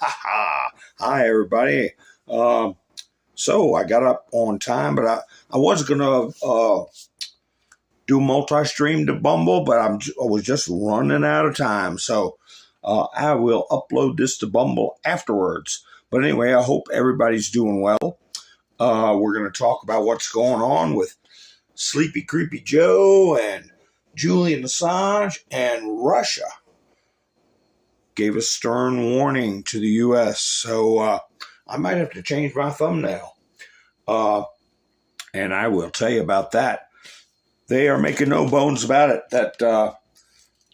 Hi, everybody. So I got up on time, but I was going to do multi-stream to Bumble, but I was just running out of time. So I will upload this to Bumble afterwards. But anyway, I hope everybody's doing well. We're going to talk about what's going on with Sleepy Creepy Joe and Julian Assange, and Russia gave a stern warning to the U.S. So I might have to change my thumbnail. And I will tell you about that. They are making no bones about it that the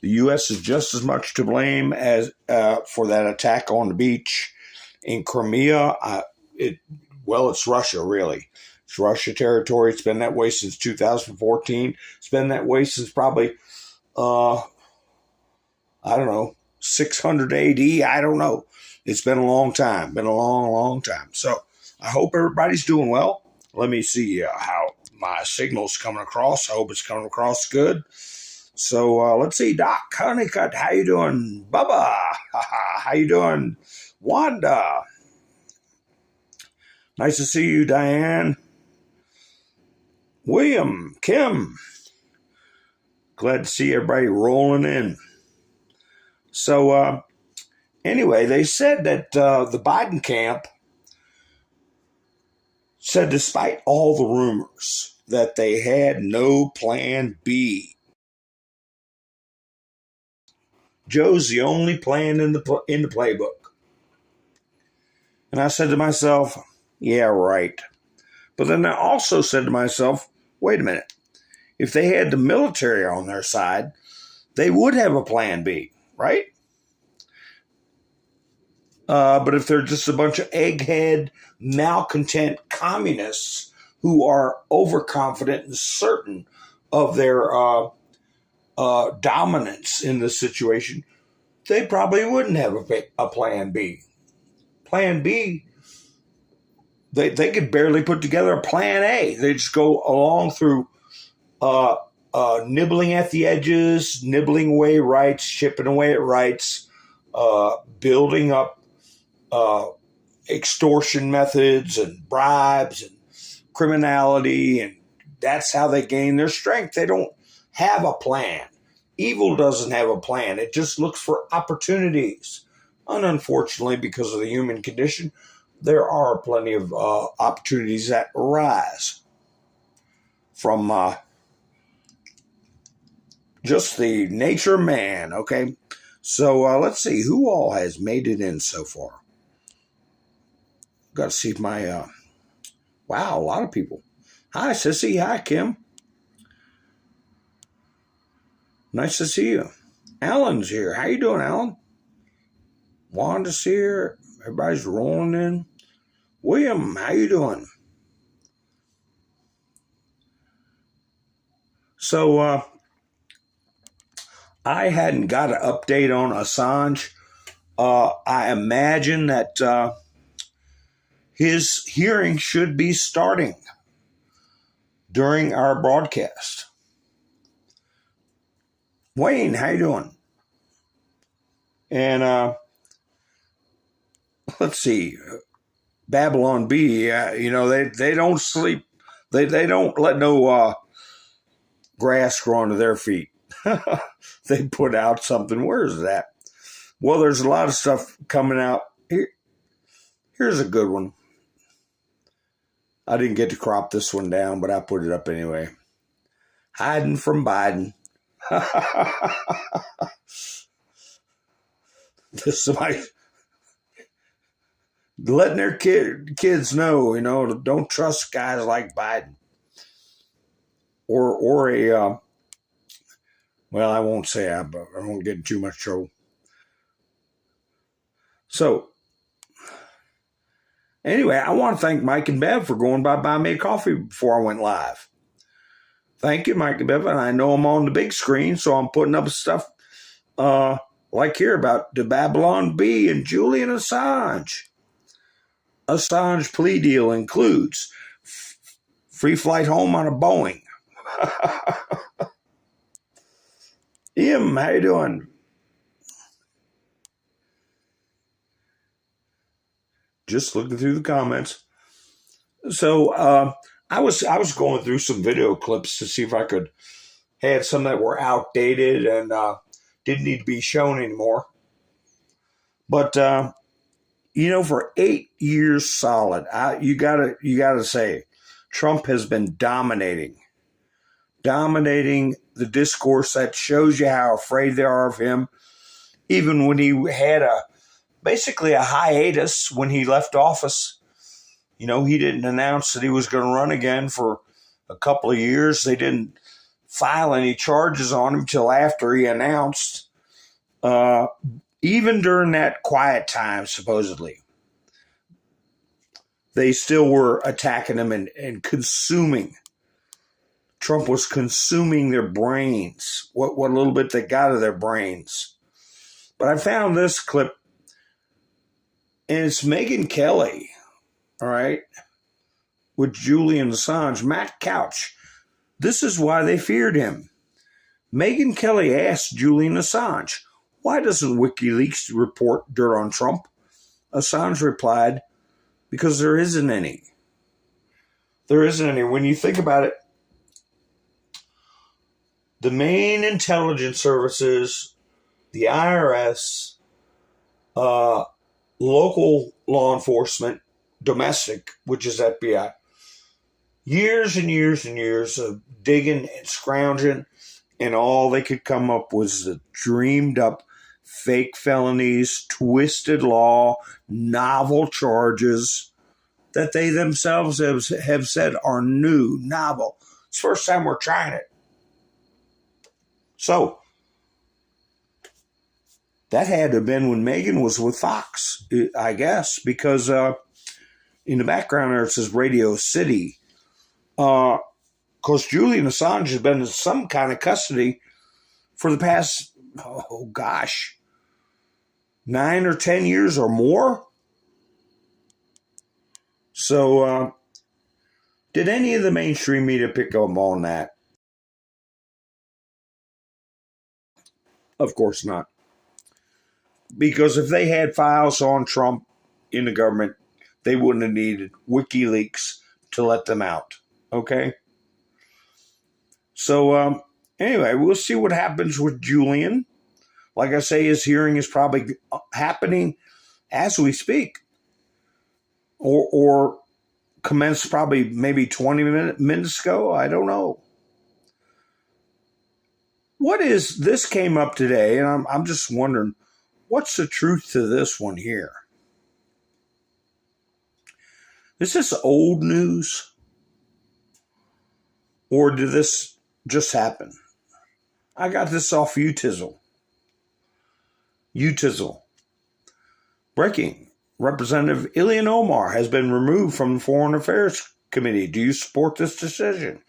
U.S. is just as much to blame as for that attack on the beach in Crimea. It's Russia, really. It's Russia territory. It's been that way since 2014. It's been that way since probably, 600 AD. I don't know. It's been a long time. Been a long, long time. So I hope everybody's doing well. Let me see how my signal's coming across. I hope it's coming across good. So let's see. Doc Honeycutt, how you doing? Bubba, how you doing? Wanda, nice to see you. Diane, William, Kim, glad to see everybody rolling in. So anyway, they said that the Biden camp said despite all the rumors that they had no plan B. Joe's the only plan in the playbook. And I said to myself, yeah, right. But then I also said to myself, wait a minute. If they had the military on their side, they would have a plan B, right? But if they're just a bunch of egghead, malcontent communists who are overconfident and certain of their dominance in the situation, they probably wouldn't have a plan B. Plan B, they could barely put together a plan A. They just go along through nibbling at the edges, nibbling away rights, chipping away at rights, building up extortion methods and bribes and criminality, and that's how they gain their strength. They don't have a plan. Evil doesn't have a plan. It just looks for opportunities. And unfortunately, because of the human condition, there are plenty of opportunities that arise from just the nature of man, okay? So let's see, who all has made it in so far? Got to see if my, wow, a lot of people. Hi, Sissy. Hi, Kim. Nice to see you. Alan's here. How you doing, Alan? Wanda's here. Everybody's rolling in. William, how you doing? So, I hadn't got an update on Assange. I imagine that his hearing should be starting during our broadcast. Wayne, how you doing? And let's see, Babylon B. They don't sleep. They don't let no grass grow under their feet. They put out something. Where is that? Well, there's a lot of stuff coming out. Here's a good one. I didn't get to crop this one down, but I put it up anyway. Hiding from Biden. Somebody letting their kids know, don't trust guys like Biden. Or a, well, I won't say I won't get in too much trouble. So, anyway, I want to thank Mike and Bev for going by buy me a coffee before I went live. Thank you, Mike and Bev. And I know I'm on the big screen, so I'm putting up stuff like here about the Babylon Bee and Julian Assange. Assange plea deal includes free flight home on a Boeing. Im, how you doing? Just looking through the comments. So I was going through some video clips to see if I could had some that were outdated and didn't need to be shown anymore. But for 8 years solid, you gotta say, Trump has been dominating the discourse. That shows you how afraid they are of him. Even when he had basically a hiatus when he left office, he didn't announce that he was going to run again for a couple of years. They didn't file any charges on him till after he announced. Even during that quiet time, supposedly, they still were attacking him and consuming. Trump was consuming their brains, what little bit they got of their brains. But I found this clip, and it's Megyn Kelly, all right, with Julian Assange, Matt Couch. This is why they feared him. Megyn Kelly asked Julian Assange, "Why doesn't WikiLeaks report dirt on Trump?" Assange replied, "Because there isn't any." There isn't any. When you think about it, the main intelligence services, the IRS, local law enforcement, domestic, which is FBI, years and years and years of digging and scrounging, and all they could come up was the dreamed up fake felonies, twisted law, novel charges that they themselves have said are new, novel. It's the first time we're trying it. So that had to have been when Megyn was with Fox, I guess, because in the background there it says Radio City. Because Julian Assange has been in some kind of custody for the past, 9 or 10 years or more. So did any of the mainstream media pick up on that? Of course not. Because if they had files on Trump in the government, they wouldn't have needed WikiLeaks to let them out. Okay? So anyway, we'll see what happens with Julian. Like I say, his hearing is probably happening as we speak. Or commenced probably maybe 20 minutes ago. I don't know. This came up today, and I'm just wondering, what's the truth to this one here? Is this old news? Or did this just happen? I got this off Utizzle. Breaking. Representative Ilhan Omar has been removed from the Foreign Affairs Committee. Do you support this decision?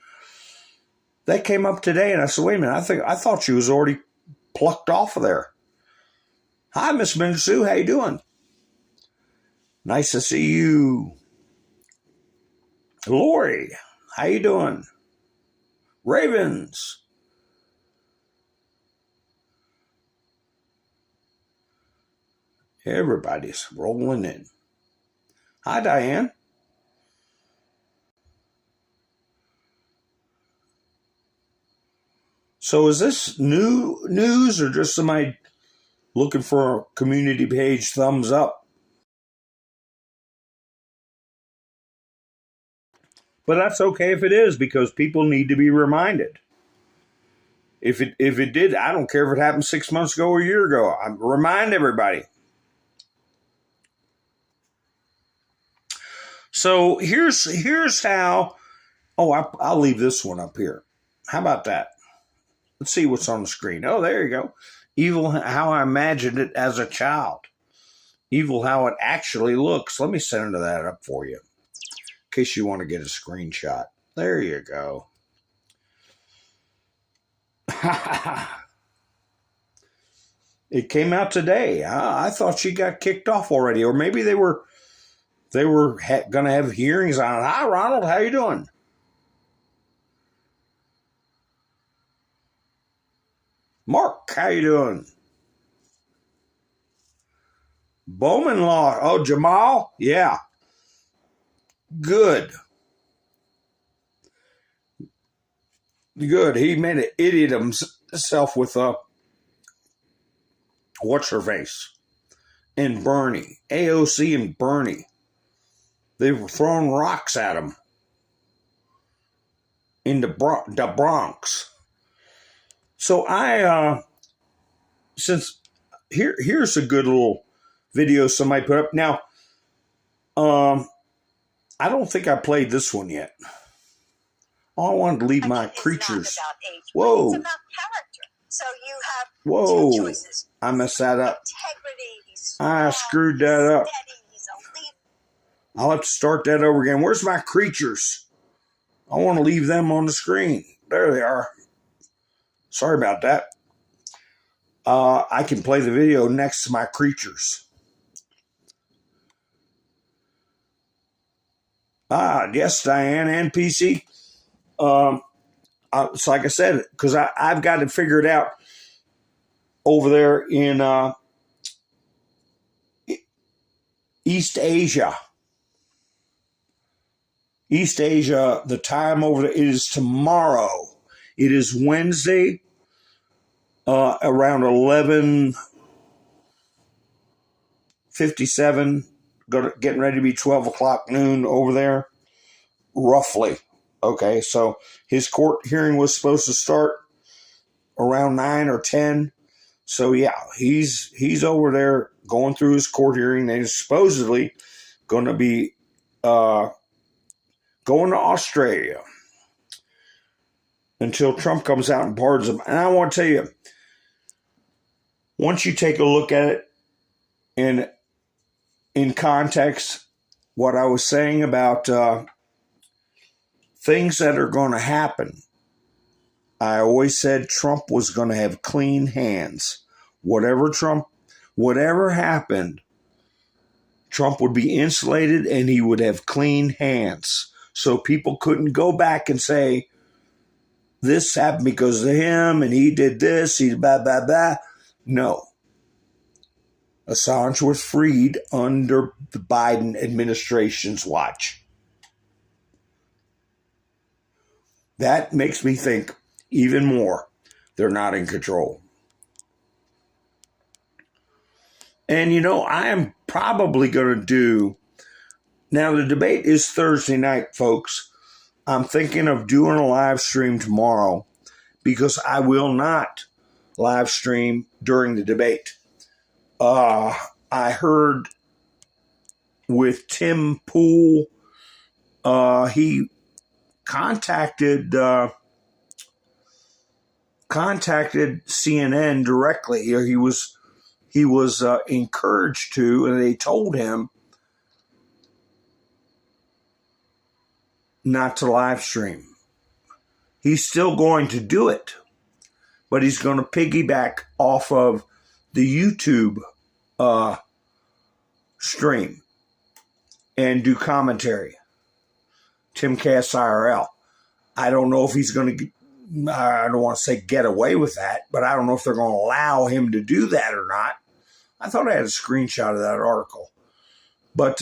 That came up today, and I said, wait a minute, I thought she was already plucked off of there. Hi, Miss Minsu, how you doing? Nice to see you. Lori, how you doing? Ravens. Everybody's rolling in. Hi, Diane. So is this new news or just somebody looking for a community page thumbs up? But that's okay if it is, because people need to be reminded. If it did, I don't care if it happened 6 months ago or a year ago. I remind everybody. So here's how. Oh, I'll leave this one up here. How about that? Let's see what's on the screen. Oh, there you go. Evil, how I imagined it as a child. Evil, how it actually looks. Let me send that up for you, in case you want to get a screenshot. There you go. It came out today. I thought she got kicked off already, or maybe they were going to have hearings on it. Hi, Ronald. How you doing? Mark, how you doing? Bowman lost. Oh, Jamal? Yeah. Good. Good. He made an idiot of himself with what's her face? And Bernie. AOC and Bernie. They were throwing rocks at him in the Bronx. So here's a good little video somebody put up. Now, I don't think I played this one yet. I wanted to leave my creatures. Whoa. It's about character. So you have two choices. I messed that up. I screwed that up. I'll have to start that over again. Where's my creatures? I want to leave them on the screen. There they are. Sorry about that. I can play the video next to my creatures. Yes, Diane and PC. So like I said, because I've got to figure it out over there in East Asia. East Asia, the time over there is tomorrow. It is Wednesday, around 11:57, getting ready to be 12 o'clock noon over there, roughly. Okay, so his court hearing was supposed to start around 9 or 10. So yeah, he's over there going through his court hearing. They're supposedly going to be going to Australia until Trump comes out and pardons them. And I want to tell you, once you take a look at it in context, what I was saying about things that are going to happen, I always said Trump was going to have clean hands. Whatever happened, Trump would be insulated and he would have clean hands. So people couldn't go back and say, this happened because of him and he did this, he blah, blah, blah. No. Assange was freed under the Biden administration's watch. That makes me think even more they're not in control. And, I am probably going to do... Now, the debate is Thursday night, folks. I'm thinking of doing a live stream tomorrow because I will not live stream during the debate. I heard with Tim Pool, he contacted CNN directly. He was encouraged to, and they told him not to live stream. He's still going to do it, but he's going to piggyback off of the YouTube stream and do commentary. Timcast IRL. I don't know if he's going to, I don't want to say get away with that, but I don't know if they're going to allow him to do that or not. I thought I had a screenshot of that article. But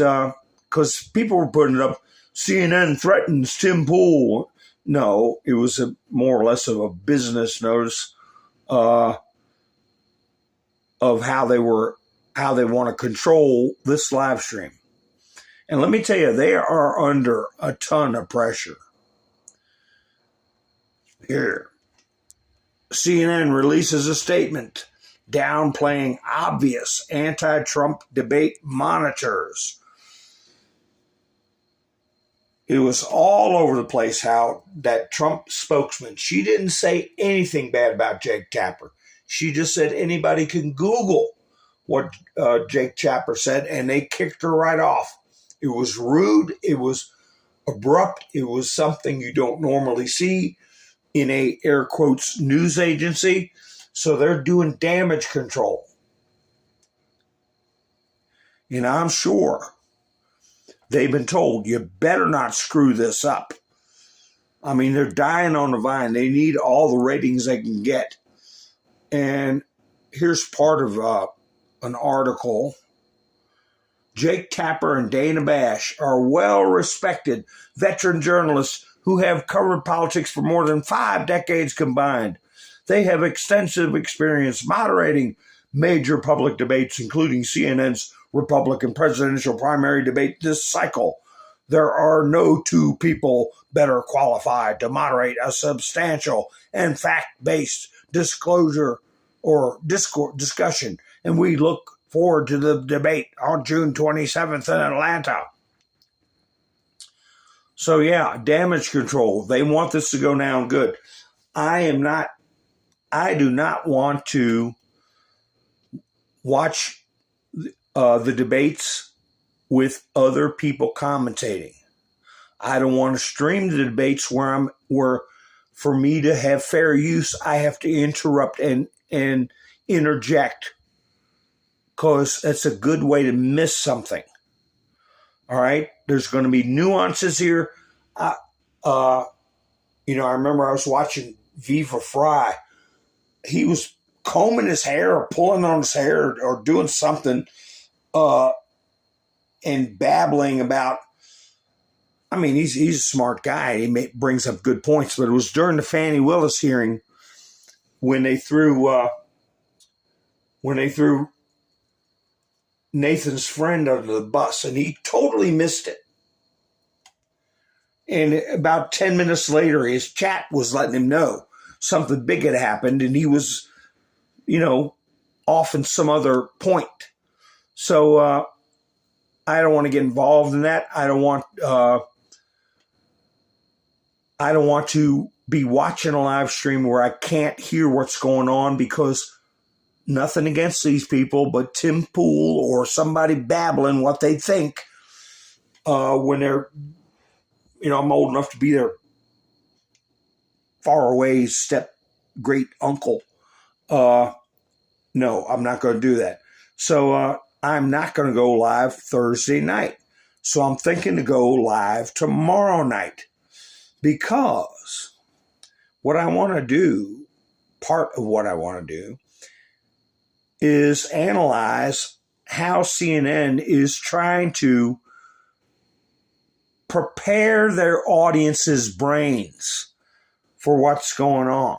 because people were putting it up, CNN threatens Tim Pool. No, it was more or less of a business notice of how they want to control this live stream. And let me tell you, they are under a ton of pressure. Here, CNN releases a statement downplaying obvious anti-Trump debate monitors. It was all over the place how that Trump spokesman, she didn't say anything bad about Jake Tapper. She just said anybody can Google what Jake Tapper said, and they kicked her right off. It was rude. It was abrupt. It was something you don't normally see in a, air quotes, news agency. So they're doing damage control. And I'm sure they've been told, you better not screw this up. I mean, they're dying on the vine. They need all the ratings they can get. And here's part of an article Jake Tapper and Dana Bash are well-respected veteran journalists who have covered politics for more than 5 decades combined. They have extensive experience moderating major public debates, including CNN's Republican presidential primary debate this cycle. There are no two people better qualified to moderate a substantial and fact-based disclosure or discussion, and we look forward to the debate on June 27th in Atlanta. So yeah, damage control. They want this to go down good. I do not want to watch the debates with other people commentating. I don't want to stream the debates where for me to have fair use, I have to interrupt and interject, because that's a good way to miss something. All right? There's going to be nuances here. I remember I was watching Viva Fry. He was combing his hair or pulling on his hair or doing something and babbling about, he's a smart guy. He brings up good points, but it was during the Fannie Willis hearing when they threw Nathan's friend under the bus, and he totally missed it. And about 10 minutes later, his chat was letting him know something big had happened, and he was, off in some other point. So I don't want to get involved in that. I don't want to be watching a live stream where I can't hear what's going on, because nothing against these people, but Tim Pool or somebody babbling what they think when they're, I'm old enough to be their far away step great uncle. No, I'm not going to do that. So I'm not going to go live Thursday night. So I'm thinking to go live tomorrow night, because part of what I want to do is analyze how CNN is trying to prepare their audience's brains for what's going on.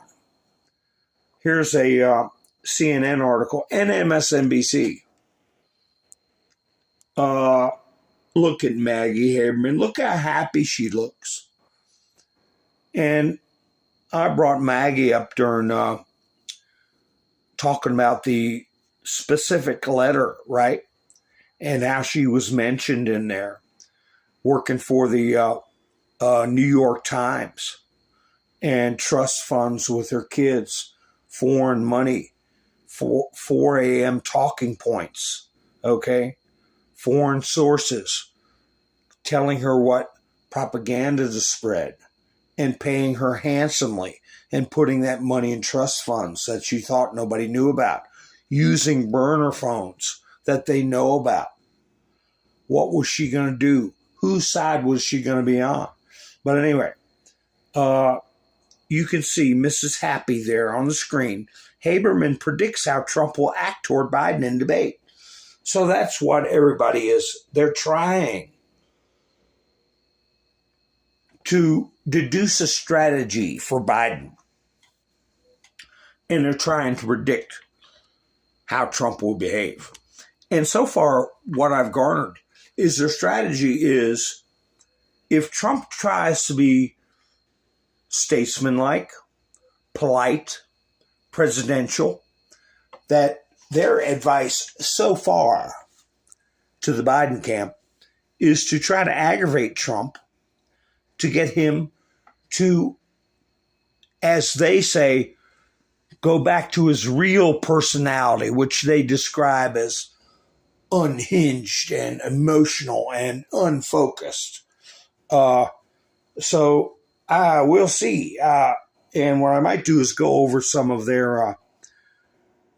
Here's a CNN article and MSNBC. Look at Maggie Haberman. Look how happy she looks. And I brought Maggie up during talking about the specific letter, right? And how she was mentioned in there, working for the New York Times and trust funds with her kids, foreign money, 4 a.m. talking points, okay? Foreign sources telling her what propaganda to spread and paying her handsomely and putting that money in trust funds that she thought nobody knew about, using burner phones that they know about. What was she going to do? Whose side was she going to be on? But anyway, you can see Mrs. Happy there on the screen. Haberman predicts how Trump will act toward Biden in debate. So that's what everybody is. They're trying to deduce a strategy for Biden. And they're trying to predict how Trump will behave. And so far, what I've garnered is their strategy is, if Trump tries to be statesmanlike, polite, presidential, that their advice so far to the Biden camp is to try to aggravate Trump, to get him to, as they say, go back to his real personality, which they describe as unhinged and emotional and unfocused. So we'll see. And what I might do is go over some of their,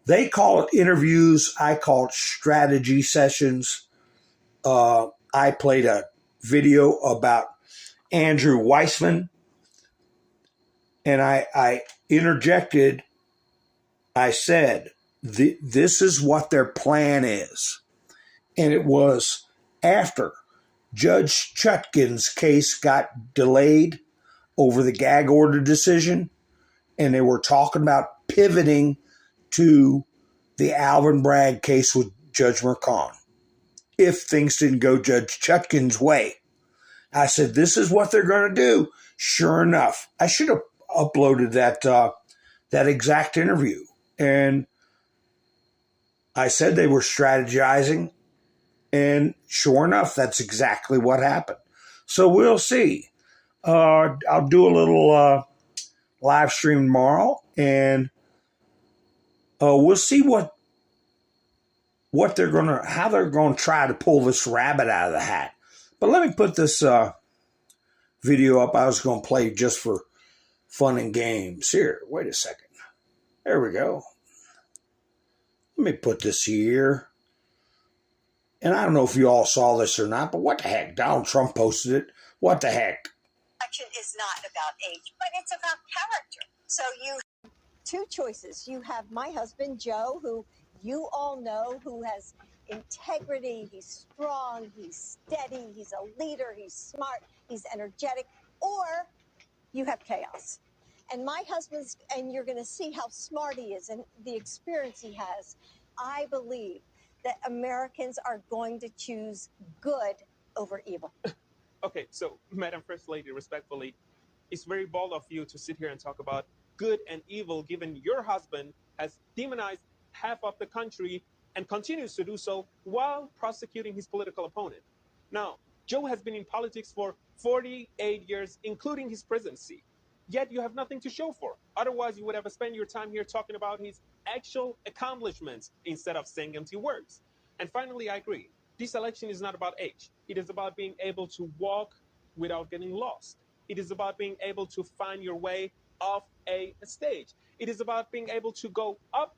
they call it interviews. I call it strategy sessions. I played a video about Andrew Weissman, and I interjected. I said, this is what their plan is. And it was after Judge Chutkin's case got delayed over the gag order decision, and they were talking about pivoting to the Alvin Bragg case with Judge Mercon if things didn't go Judge Chutkin's way. I said, this is what they're going to do. Sure enough, I should have uploaded that exact interview. And I said they were strategizing, and sure enough, that's exactly what happened. So we'll see. I'll do a little live stream tomorrow, and we'll see how they're going to try to pull this rabbit out of the hat. But let me put this video up I was going to play just for fun and games. Here, wait a second. There we go. Let me put this here. And I don't know if you all saw this or not, but what the heck? Donald Trump posted it. What the heck? Election is not about age, but it's about character. So you two choices. You have my husband, Joe, who you all know, who has integrity. He's strong. He's steady. He's a leader. He's smart. He's energetic. Or you have chaos. And my husband's, and you're going to see how smart he is and the experience he has. I believe that Americans are going to choose good over evil. Okay, so, Madam First Lady, respectfully, it's very bold of you to sit here and talk about good and evil, given your husband has demonized half of the country and continues to do so while prosecuting his political opponent. Now, Joe has been in politics for 48 years, including his presidency. Yet you have nothing to show for. Otherwise, you would have spent your time here talking about his actual accomplishments instead of saying empty words. And finally, I agree. This election is not about age. It is about being able to walk without getting lost. It is about being able to find your way off a stage. It is about being able to go up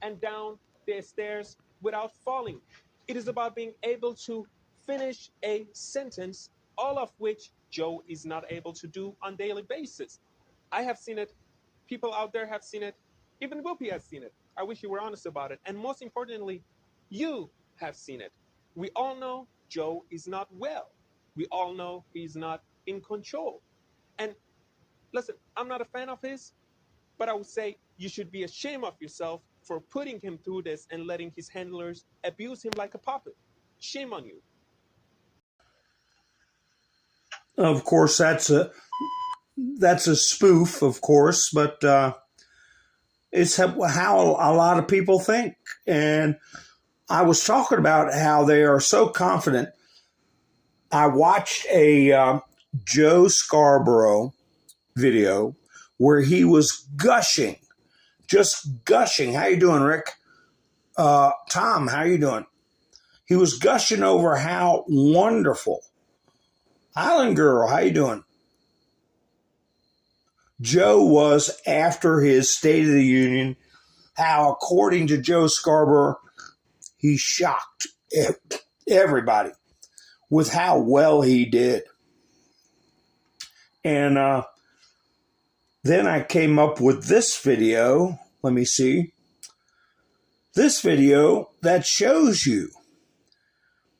and down the stairs without falling. It is about being able to finish a sentence, all of which Joe is not able to do on a daily basis. I have seen it. People out there have seen it. Even Whoopi has seen it. I wish you were honest about it. And most importantly, you have seen it. We all know Joe is not well. We all know he's not in control. And listen, I'm not a fan of his, but I would say you should be ashamed of yourself for putting him through this and letting his handlers abuse him like a puppet. Shame on you. Of course, that's a spoof, of course, but it's how a lot of people think. And I was talking about how they are so confident. I watched a Joe Scarborough video where he was gushing, just gushing. How you doing, Rick? Tom, how you doing? He was gushing over how wonderful. Island Girl, how you doing? Joe was after his State of the Union, how, according to Joe Scarborough, he shocked everybody with how well he did. And then I came up with this video. Let me see. This video that shows you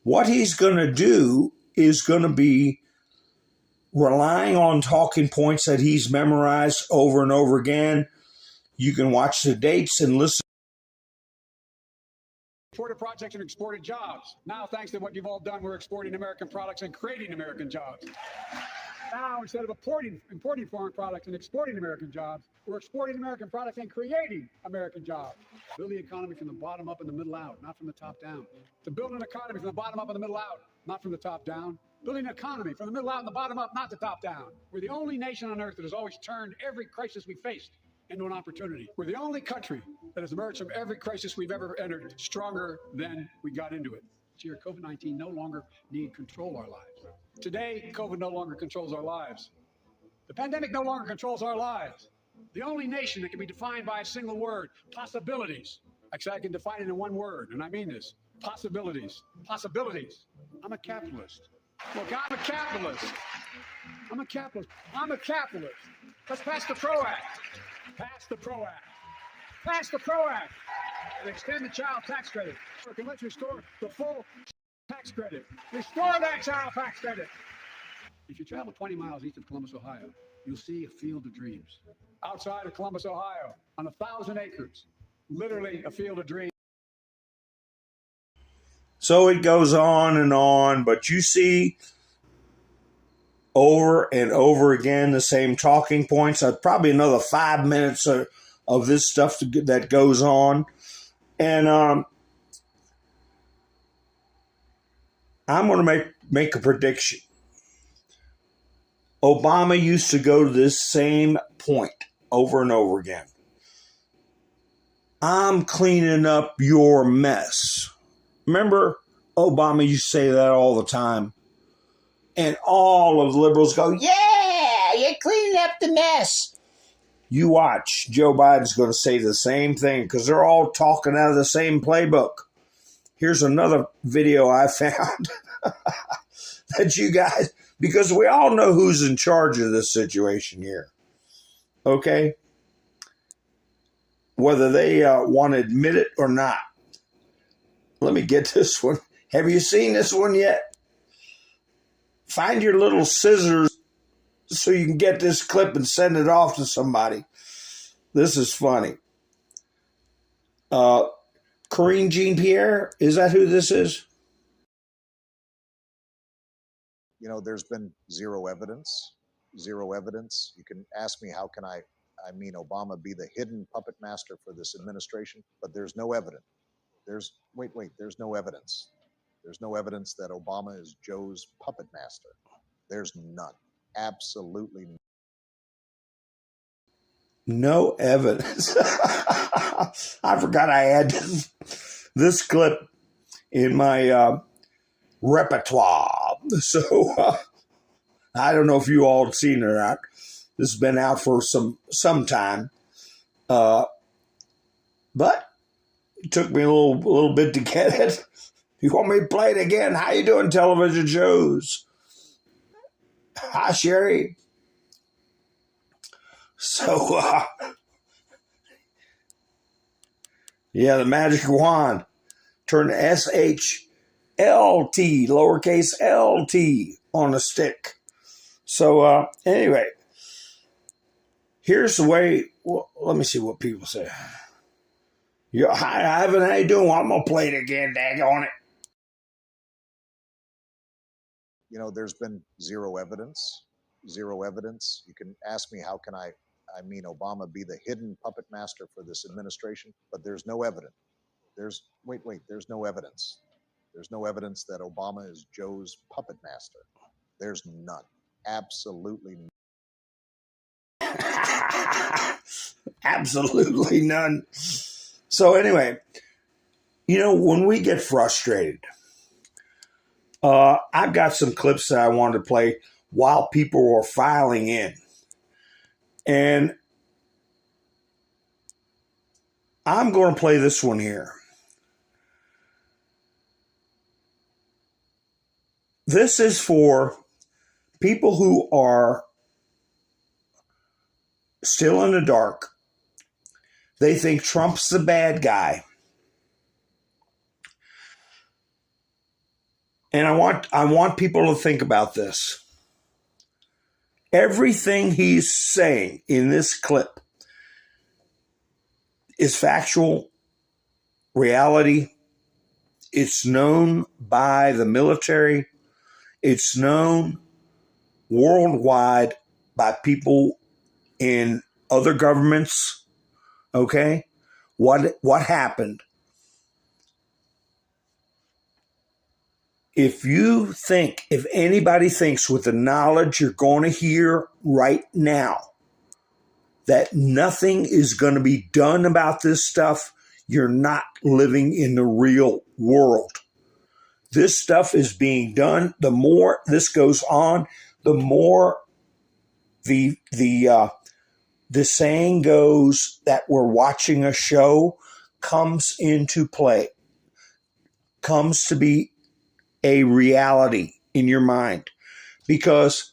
what he's going to do is going to be relying on talking points that he's memorized over and over again. You can watch the dates and listen. Exported projects and exported jobs. Now, thanks to what you've all done, we're exporting American products and creating American jobs. Now, instead of importing foreign products and exporting American jobs, we're exporting American products and creating American jobs. Build the economy from the bottom up and the middle out, not from the top down. To build an economy from the bottom up and the middle out, not from the top down. Building an economy from the middle out and the bottom up, not the top down. We're the only nation on earth that has always turned every crisis we faced into an opportunity. We're the only country that has emerged from every crisis we've ever entered stronger than we got into it. This year, COVID-19 no longer need control our lives. Today, COVID no longer controls our lives. The pandemic no longer controls our lives. The only nation that can be defined by a single word, possibilities. Actually, I can define it in one word, and I mean this. Possibilities. Possibilities. I'm a capitalist. Look, I'm a capitalist. I'm a capitalist. I'm a capitalist. Let's pass the PRO Act. Pass the PRO Act. Pass the PRO Act. And extend the child tax credit. Let's restore the full tax credit. Restore that child tax credit. If you travel 20 miles east of Columbus, Ohio, you'll see a field of dreams. Outside of Columbus, Ohio, on 1,000 acres, literally a field of dreams. So it goes on, but you see over and over again the same talking points. Probably another 5 minutes of this stuff that goes on. And I'm going to make a prediction. Obama used to go to this same point over and over again. I'm cleaning up your mess. Remember, Obama used to say that all the time. And all of the liberals go, yeah, you're cleaning up the mess. You watch, Joe Biden's going to say the same thing because they're all talking out of the same playbook. Here's another video I found that you guys, because we all know who's in charge of this situation here. Okay? Whether they want to admit it or not. Let me get this one. Have you seen this one yet? Find your little scissors so you can get this clip and send it off to somebody. This is funny. Corinne Jean-Pierre, is that who this is? You know, there's been zero evidence. Zero evidence. You can ask me, how can I mean, Obama be the hidden puppet master for this administration? But there's no evidence. There's no evidence. There's no evidence that Obama is Joe's puppet master. There's none. Absolutely none. No evidence. I forgot I had this clip in my repertoire. So I don't know if you all have seen it or not. This has been out for some time. But it took me a little bit to get it. You want me to play it again? How you doing, television shows? Hi, Sherry. So, yeah, the magic wand. Turn SHLT, lowercase LT, on a stick. So, anyway, here's the way. Well, let me see what people say. Yeah, hi, Ivan, how you doing? Well, I'm going to play it again, daggone it. You know, there's been zero evidence. Zero evidence. You can ask me, how can I mean, Obama be the hidden puppet master for this administration? But there's no evidence. There's no evidence. There's no evidence that Obama is Joe's puppet master. There's none. Absolutely none. Absolutely none. So anyway, you know, when we get frustrated, I've got some clips that I wanted to play while people were filing in. And I'm going to play this one here. This is for people who are still in the dark. They think Trump's the bad guy. And I want people to think about this. Everything he's saying in this clip is factual, reality. It's known by the military. It's known worldwide by people in other governments. Okay? What happened? If anybody thinks with the knowledge you're going to hear right now that nothing is going to be done about this stuff, you're not living in the real world. This stuff is being done. The more this goes on, the more the saying goes that we're watching a show comes into play, comes to be a reality in your mind. Because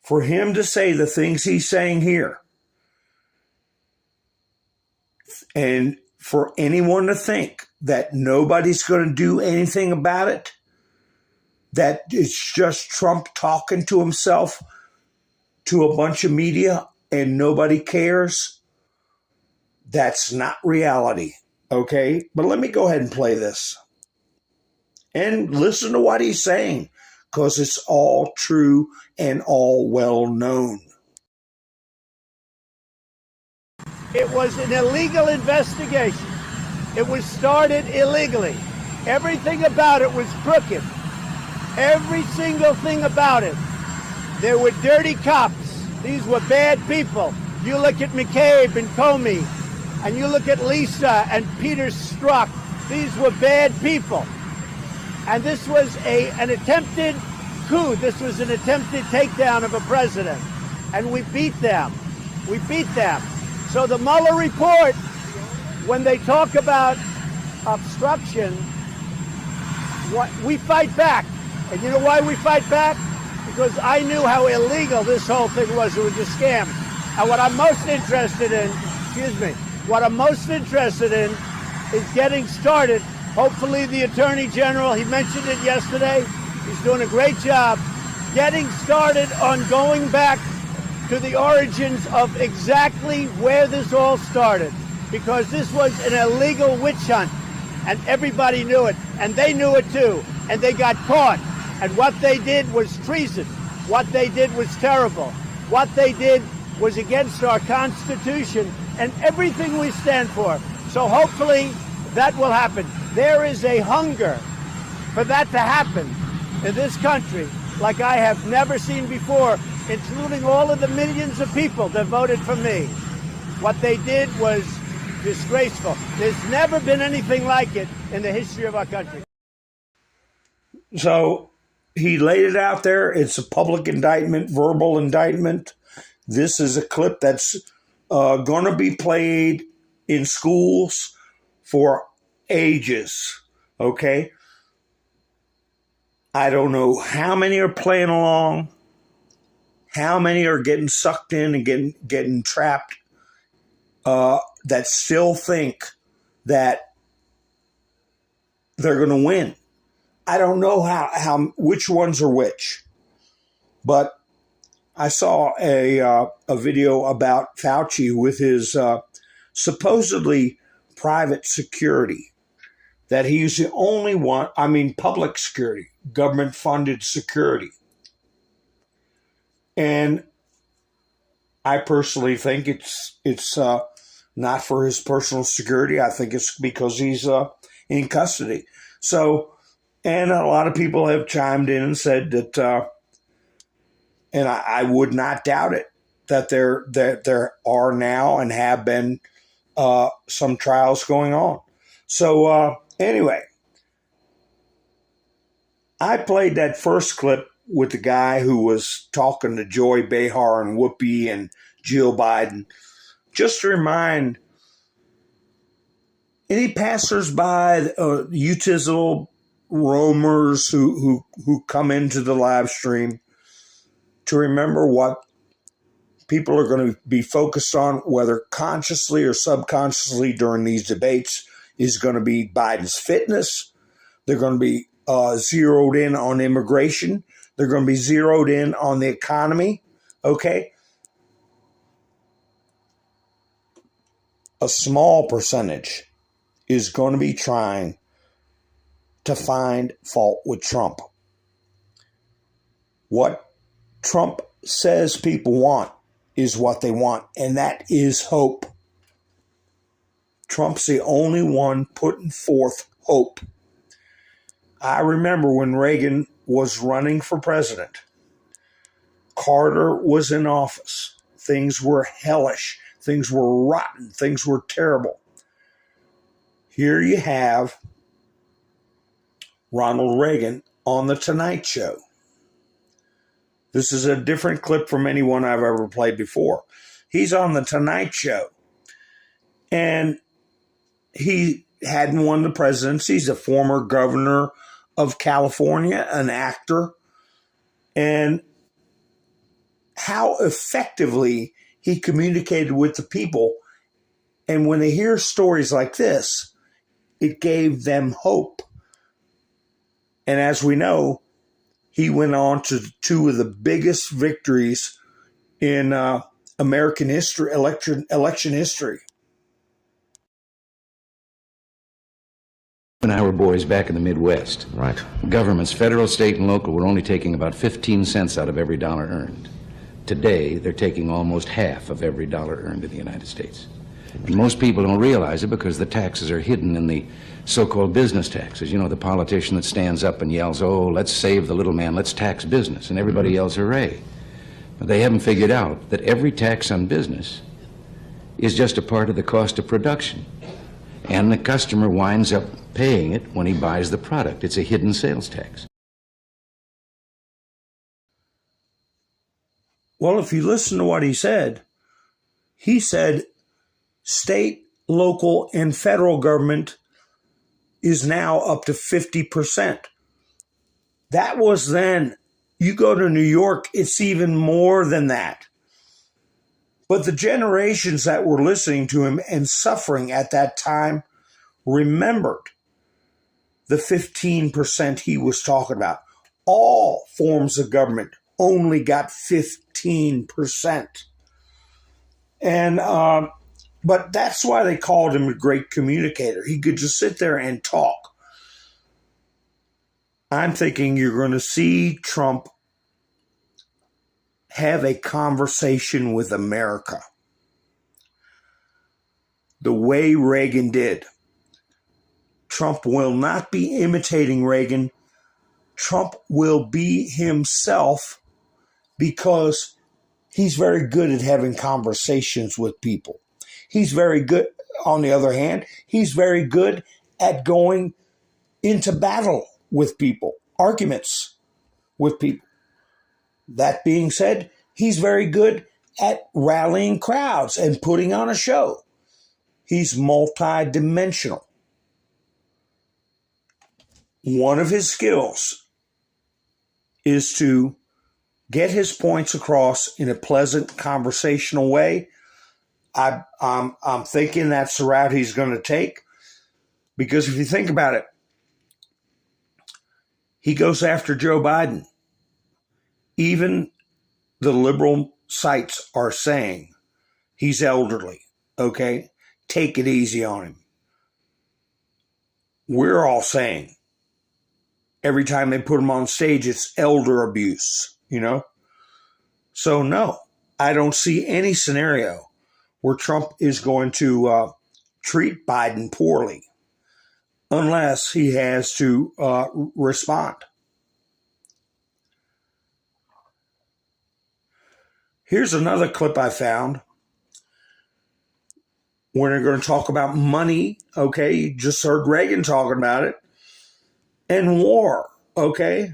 for him to say the things he's saying here, and for anyone to think that nobody's going to do anything about it, that it's just Trump talking to himself to a bunch of media and nobody cares, that's not reality, okay? But let me go ahead and play this and listen to what he's saying, because it's all true and all well known. It was an illegal investigation. It was started illegally. Everything about it was crooked. Every single thing about it. There were dirty cops. These were bad people. You look at McCabe and Comey, and you look at Lisa and Peter Strzok. These were bad people. And this was an attempted coup. This was an attempted takedown of a president. And we beat them. We beat them. So the Mueller report, when they talk about obstruction, we fight back. And you know why we fight back? Because I knew how illegal this whole thing was. It was a scam. And what I'm most interested in, what I'm most interested in is getting started. Hopefully the Attorney General, he mentioned it yesterday, he's doing a great job, getting started on going back to the origins of exactly where this all started. Because this was an illegal witch hunt, and everybody knew it, and they knew it too, and they got caught. And what they did was treason. What they did was terrible. What they did was against our Constitution and everything we stand for. So hopefully that will happen. There is a hunger for that to happen in this country like I have never seen before, including all of the millions of people that voted for me. What they did was disgraceful. There's never been anything like it in the history of our country. So he laid it out there. It's a public indictment, verbal indictment. This is a clip that's going to be played in schools for ages, okay? I don't know how many are playing along, how many are getting sucked in and getting trapped, that still think that they're going to win. I don't know how which ones are which, but I saw a video about Fauci with his supposedly private security, that he's the only one, public security, government-funded security. And I personally think it's not for his personal security. I think it's because he's in custody. So, and a lot of people have chimed in and said that, and I would not doubt it, that there are now and have been some trials going on. So anyway, I played that first clip with the guy who was talking to Joy Behar and Whoopi and Jill Biden, just to remind any passersby, utizel roamers who come into the live stream, to remember what people are going to be focused on, whether consciously or subconsciously during these debates, is going to be Biden's fitness. They're going to be zeroed in on immigration. They're going to be zeroed in on the economy. Okay? A small percentage is going to be trying to find fault with Trump. What Trump says people want is what they want, and that is hope. Trump's the only one putting forth hope. I remember when Reagan was running for president, Carter was in office. Things were hellish. Things were rotten. Things were terrible. Here you have Ronald Reagan on The Tonight Show. This is a different clip from anyone I've ever played before. He's on The Tonight Show. And he hadn't won the presidency. He's a former governor of California, an actor. And how effectively he communicated with the people. And when they hear stories like this, it gave them hope. And as we know, he went on to two of the biggest victories in American history, election history. When I were boys back in the Midwest, Right. governments, federal, state, and local, were only taking about 15 cents out of every dollar earned. Today, they're taking almost half of every dollar earned in the United States. And most people don't realize it because the taxes are hidden in the so-called business taxes. You know, the politician that stands up and yells, oh, let's save the little man, let's tax business, and everybody yells hooray. But they haven't figured out that every tax on business is just a part of the cost of production. And the customer winds up paying it when he buys the product. It's a hidden sales tax. Well, if you listen to what he said state, local, and federal government is now up to 50%. That was then. You go to New York, it's even more than that. But the generations that were listening to him and suffering at that time remembered the 15% he was talking about. All forms of government only got 15%. And but that's why they called him a great communicator. He could just sit there and talk. I'm thinking you're going to see Trump have a conversation with America the way Reagan did. Trump will not be imitating Reagan. Trump will be himself because he's very good at having conversations with people. He's very good, on the other hand, he's very good at going into battle with people, arguments with people. That being said, he's very good at rallying crowds and putting on a show. He's multi-dimensional. One of his skills is to get his points across in a pleasant, conversational way. I'm thinking that's the route he's going to take. Because if you think about it, he goes after Joe Biden. Even the liberal sites are saying he's elderly, okay? Take it easy on him. We're all saying every time they put him on stage, it's elder abuse, you know? So no, I don't see any scenario where Trump is going to treat Biden poorly unless he has to respond. Here's another clip I found when they're going to talk about money, okay? You just heard Reagan talking about it. And war, okay?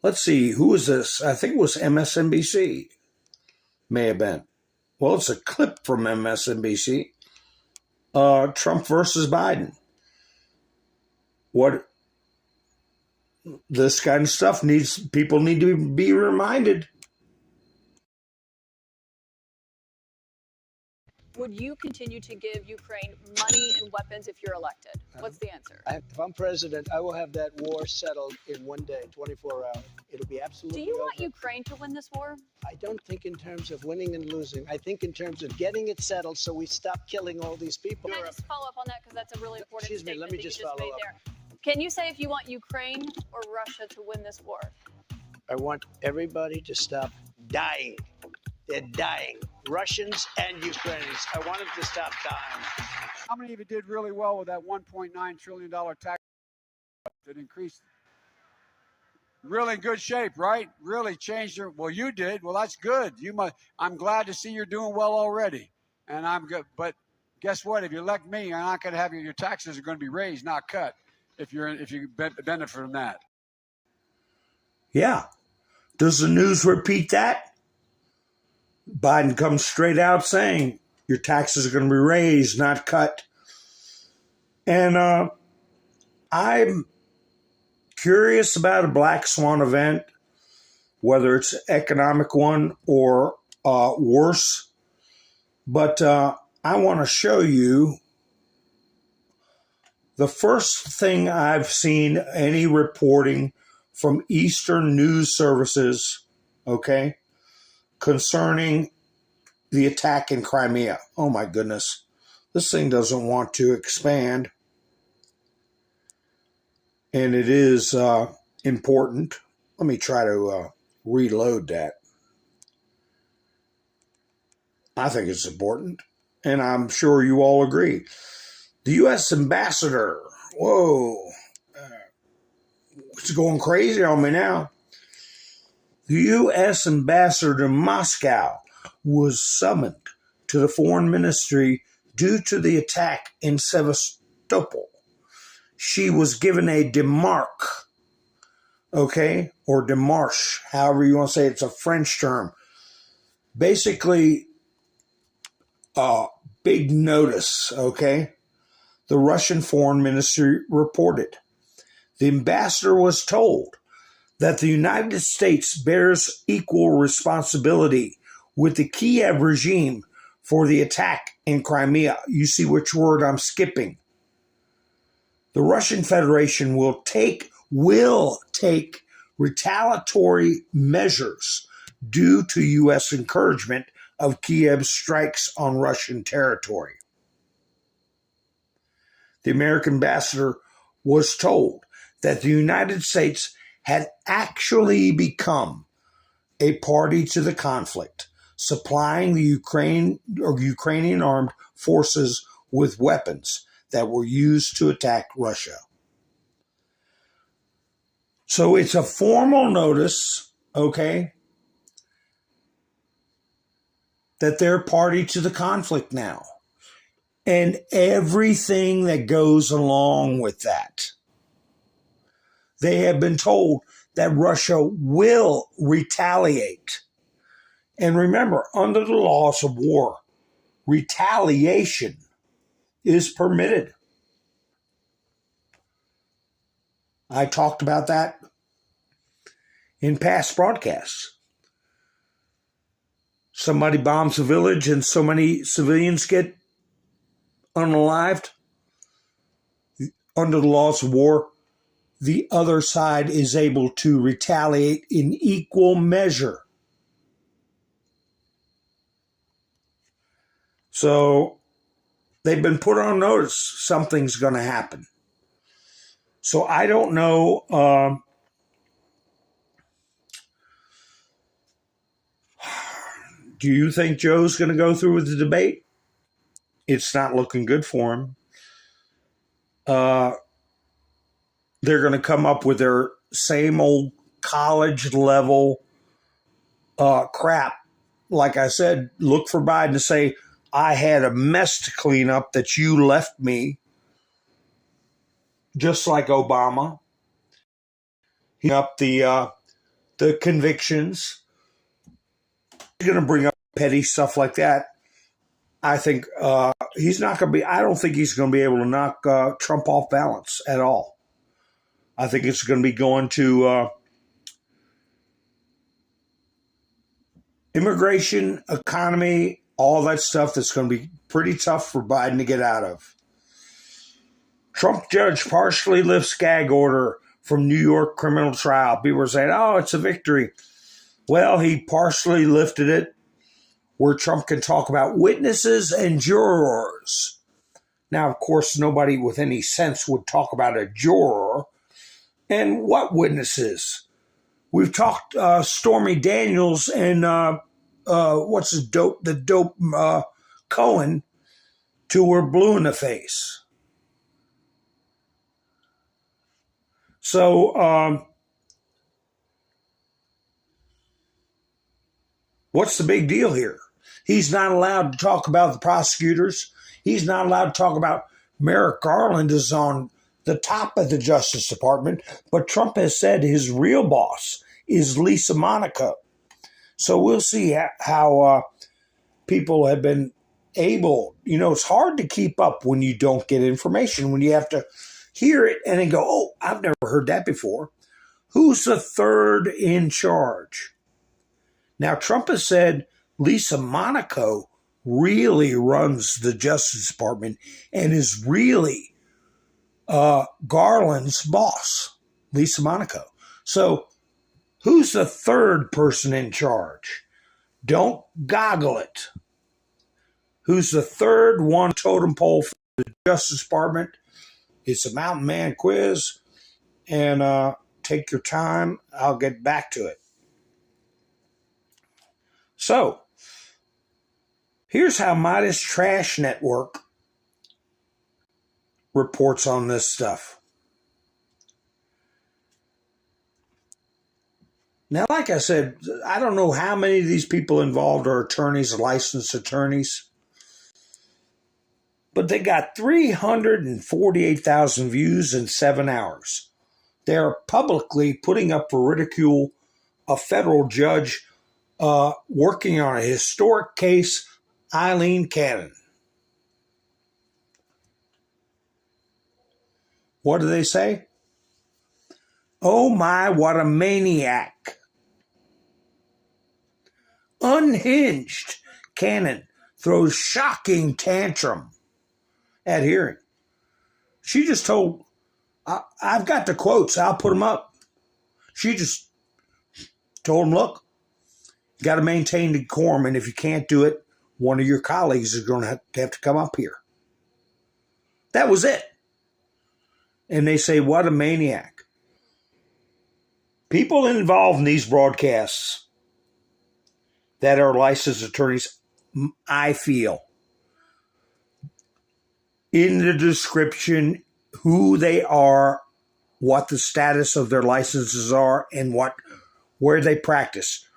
Let's see, who is this? I think it was MSNBC. May have been. Well, it's a clip from MSNBC. Trump versus Biden. What this kind of stuff people need to be reminded. Would you continue to give Ukraine money and weapons if you're elected? What's the answer? If I'm president, I will have that war settled in one day, 24 hours. It'll be absolutely Do you want over. Ukraine to win this war? I don't think in terms of winning and losing. I think in terms of getting it settled so we stop killing all these people. Can I just follow up on that because that's a really important Excuse me, statement let me that just you just follow made up. there. Can you say if you want Ukraine or Russia to win this war? I want everybody to stop dying. They're dying. Russians and Ukrainians. I want them to stop dying. How many of you did really well with that $1.9 trillion tax that increased? Really in good shape, right? Really changed your. Well, you did. Well, that's good. I'm glad to see you're doing well already, and I'm good. But guess what? If you elect me, I'm not going to have your taxes are going to be raised, not cut. If you benefit from that. Yeah. Does the news repeat that? Biden comes straight out saying your taxes are going to be raised, not cut. And I'm curious about a black swan event, whether it's an economic one or worse. But I want to show you The first thing I've seen any reporting from Eastern news services, okay, concerning the attack in Crimea. Oh my goodness. This thing doesn't want to expand. And it is important. Let me try to reload that. I think it's important. And I'm sure you all agree. The U.S. ambassador, whoa, it's going crazy on me now. The U.S. ambassador to Moscow was summoned to the foreign ministry due to the attack in Sevastopol. She was given a demarque, okay, or demarche, however you want to say it. It's a French term. Basically, big notice, okay? The Russian foreign ministry reported. The ambassador was told that the United States bears equal responsibility with the Kiev regime for the attack in Crimea. You see which word I'm skipping. The Russian Federation will take retaliatory measures due to U.S. encouragement of Kiev's strikes on Russian territory. The American ambassador was told that the United States had actually become a party to the conflict, supplying the Ukrainian armed forces with weapons that were used to attack Russia. So it's a formal notice, okay, that they're party to the conflict now. And everything that goes along with that. They have been told that Russia will retaliate. And remember, under the laws of war, retaliation is permitted. I talked about that in past broadcasts. Somebody bombs a village and so many civilians get unalived. Under the laws of war, the other side is able to retaliate in equal measure. So they've been put on notice something's going to happen. So I don't know. Do you think Joe's going to go through with the debate? It's not looking good for him. They're going to come up with their same old college level crap. Like I said, look for Biden to say, I had a mess to clean up that you left me. Just like Obama. He up the convictions. He's going to bring up petty stuff like that. I think he's not going to be, I don't think he's going to be able to knock Trump off balance at all. I think it's going to be going to immigration, economy, all that stuff that's going to be pretty tough for Biden to get out of. Trump judge partially lifts gag order from New York criminal trial. People are saying, oh, it's a victory. Well, he partially lifted it where Trump can talk about witnesses and jurors. Now, of course, nobody with any sense would talk about a juror. And what witnesses? We've talked Stormy Daniels and what's his dope? The dope Cohen till we're blue in the face. So what's the big deal here? He's not allowed to talk about the prosecutors. He's not allowed to talk about Merrick Garland is on the top of the Justice Department, but Trump has said his real boss is Lisa Monaco. So we'll see how people have been able, it's hard to keep up when you don't get information, when you have to hear it and then go, oh, I've never heard that before. Who's the third in charge? Now, Trump has said Lisa Monaco really runs the Justice Department and is really Garland's boss, Lisa Monaco. So who's the third person in charge? Don't goggle it. Who's the third one totem pole for the Justice Department? It's a mountain man quiz, and take your time. I'll get back to it. So here's how Midas Trash Network reports on this stuff. Now, like I said, I don't know how many of these people involved are attorneys, licensed attorneys, but they got 348,000 views in 7 hours. They are publicly putting up for ridicule a federal judge working on a historic case, Eileen Cannon. What do they say? Oh my, what a maniac. Unhinged. Cannon throws shocking tantrum at hearing. She just told, I've got the quotes, I'll put them up. She just told him, look, you got to maintain decorum, and if you can't do it, one of your colleagues is going to have to come up here. That was it. And they say, what a maniac. People involved in these broadcasts that are licensed attorneys, I feel, in the description, who they are, what the status of their licenses are, and where they practice,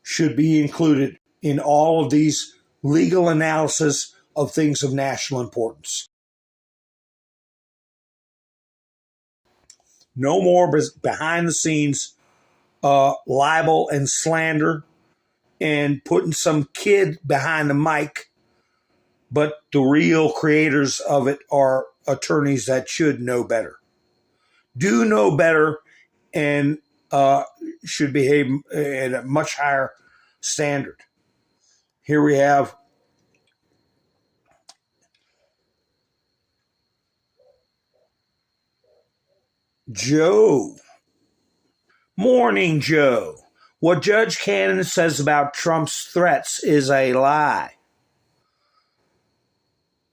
should be included in all of these legal analysis of things of national importance. No more behind the scenes libel and slander and putting some kid behind the mic, but the real creators of it are attorneys that should know better, do know better, and should behave at a much higher standard. Here we have Joe. Morning, Joe. What Judge Cannon says about Trump's threats is a lie.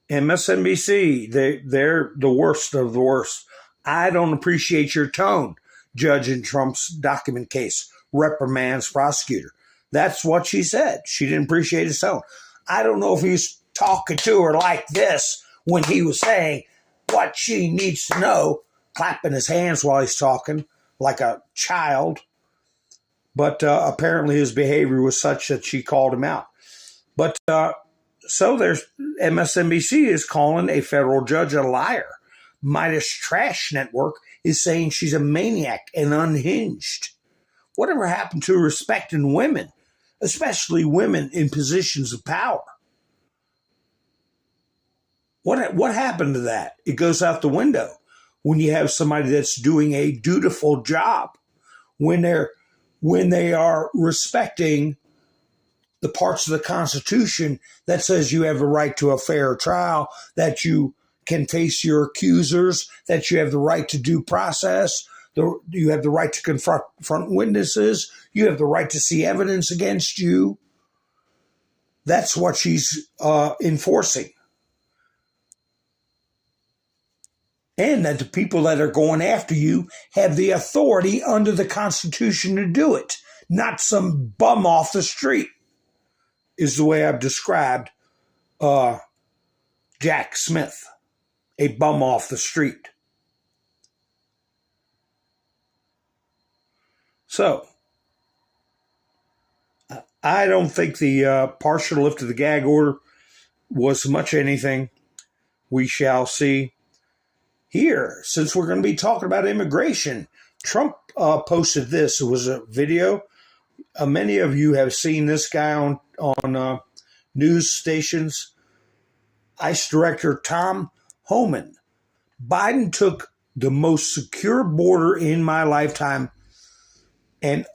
MSNBC, they're the worst of the worst. I don't appreciate your tone, Judge in Trump's document case, reprimands prosecutor. That's what she said. She didn't appreciate his tone. I don't know if he was talking to her like this when he was saying what she needs to know, clapping his hands while he's talking like a child. But apparently his behavior was such that she called him out. But so there's MSNBC is calling a federal judge a liar. Midas Trash Network is saying she's a maniac and unhinged. Whatever happened to respecting women, especially women in positions of power? What happened to that? It goes out the window when you have somebody that's doing a dutiful job, when they are respecting the parts of the Constitution that says you have the right to a fair trial, that you can face your accusers, that you have the right to due process, you have the right to confront witnesses, you have the right to see evidence against you. That's what she's enforcing. And that the people that are going after you have the authority under the Constitution to do it, not some bum off the street, is the way I've described Jack Smith, a bum off the street. So, I don't think the partial lift of the gag order was much anything. We shall see. Here, since we're going to be talking about immigration, Trump posted this. It was a video. Many of you have seen this guy on news stations. ICE Director Tom Homan. Biden took the most secure border in my lifetime and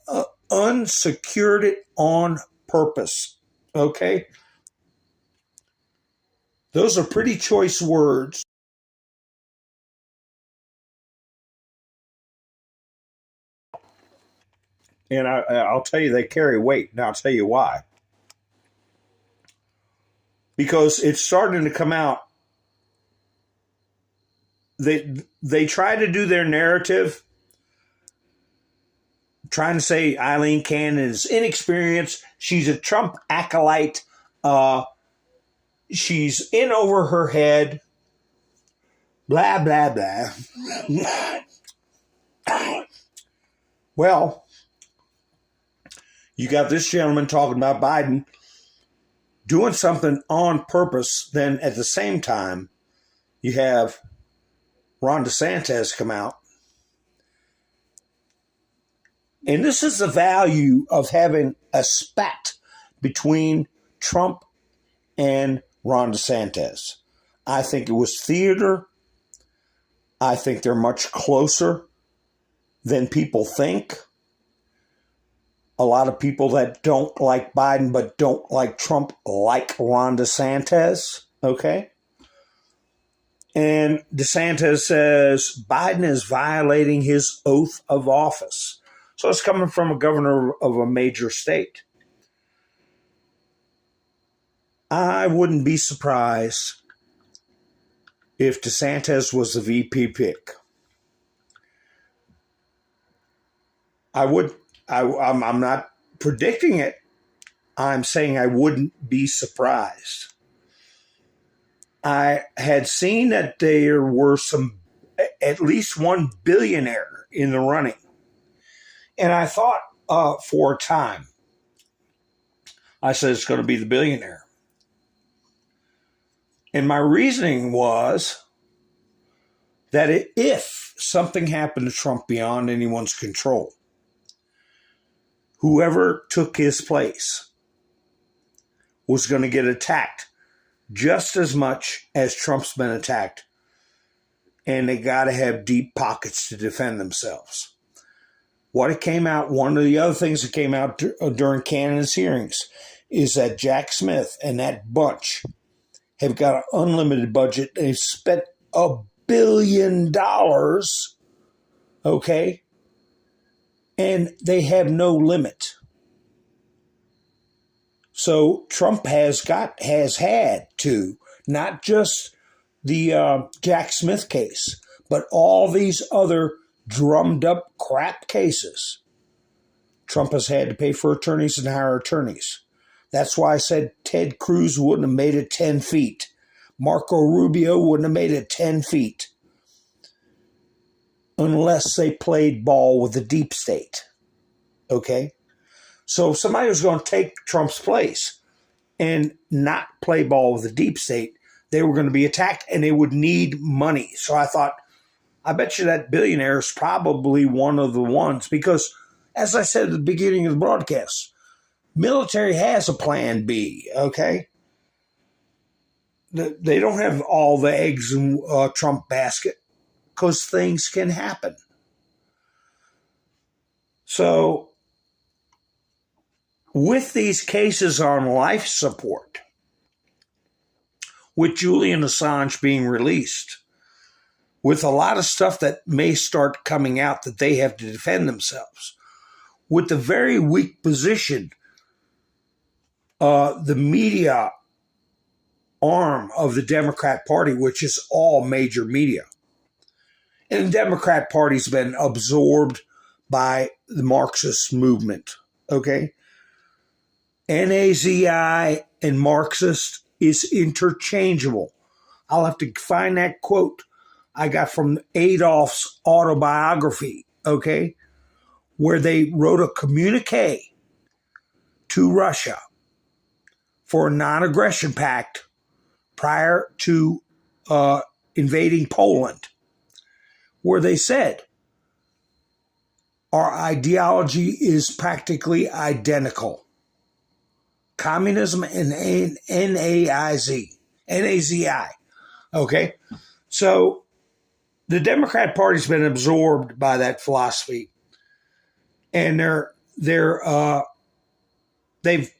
unsecured it on purpose. Okay? Those are pretty choice words. And I'll tell you they carry weight, and I'll tell you why. Because it's starting to come out. They try to do their narrative, trying to say Eileen Cannon is inexperienced. She's a Trump acolyte. She's in over her head. Blah, blah, blah. Well, you got this gentleman talking about Biden doing something on purpose. Then at the same time, you have Ron DeSantis come out. And this is the value of having a spat between Trump and Ron DeSantis. I think it was theater. I think they're much closer than people think. A lot of people that don't like Biden but don't like Trump like Ron DeSantis, okay? And DeSantis says Biden is violating his oath of office. So it's coming from a governor of a major state. I wouldn't be surprised if DeSantis was the VP pick. I'm not predicting it. I'm saying I wouldn't be surprised. I had seen that there were at least one billionaire in the running. And I thought for a time, I said it's going to be the billionaire. And my reasoning was that if something happened to Trump beyond anyone's control, whoever took his place was going to get attacked just as much as Trump's been attacked. And they got to have deep pockets to defend themselves. One of the other things that came out during Cannon's hearings is that Jack Smith and that bunch have got an unlimited budget. They've spent $1 billion, okay? And they have no limit. So Trump has had to, not just the Jack Smith case, but all these other drummed up crap cases. Trump has had to pay for attorneys and hire attorneys. That's why I said Ted Cruz wouldn't have made it 10 feet. Marco Rubio wouldn't have made it 10 feet unless they played ball with the deep state. Okay? So if somebody was going to take Trump's place and not play ball with the deep state, they were going to be attacked and they would need money. So I thought, I bet you that billionaire is probably one of the ones because, as I said at the beginning of the broadcast, military has a plan B, okay? They don't have all the eggs in Trump basket because things can happen. So with these cases on life support, with Julian Assange being released, with a lot of stuff that may start coming out that they have to defend themselves, with the very weak position, the media arm of the Democrat Party, which is all major media. And the Democrat Party's been absorbed by the Marxist movement, okay? NAZI and Marxist is interchangeable. I'll have to find that quote I got from Adolf's autobiography, okay, where they wrote a communique to Russia for a non-aggression pact prior to invading Poland, where they said, our ideology is practically identical. Communism and NAZI, okay? So the Democrat Party's been absorbed by that philosophy, and they've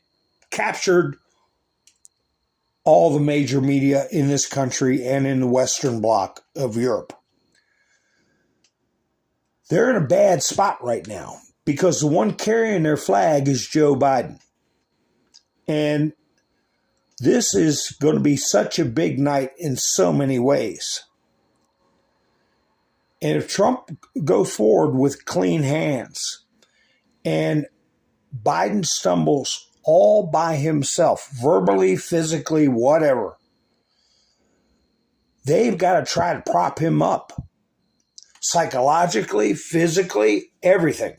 captured all the major media in this country and in the Western bloc of Europe. They're in a bad spot right now because the one carrying their flag is Joe Biden. And this is going to be such a big night in so many ways. And if Trump goes forward with clean hands and Biden stumbles all by himself, verbally, physically, whatever, they've got to try to prop him up psychologically, physically, everything.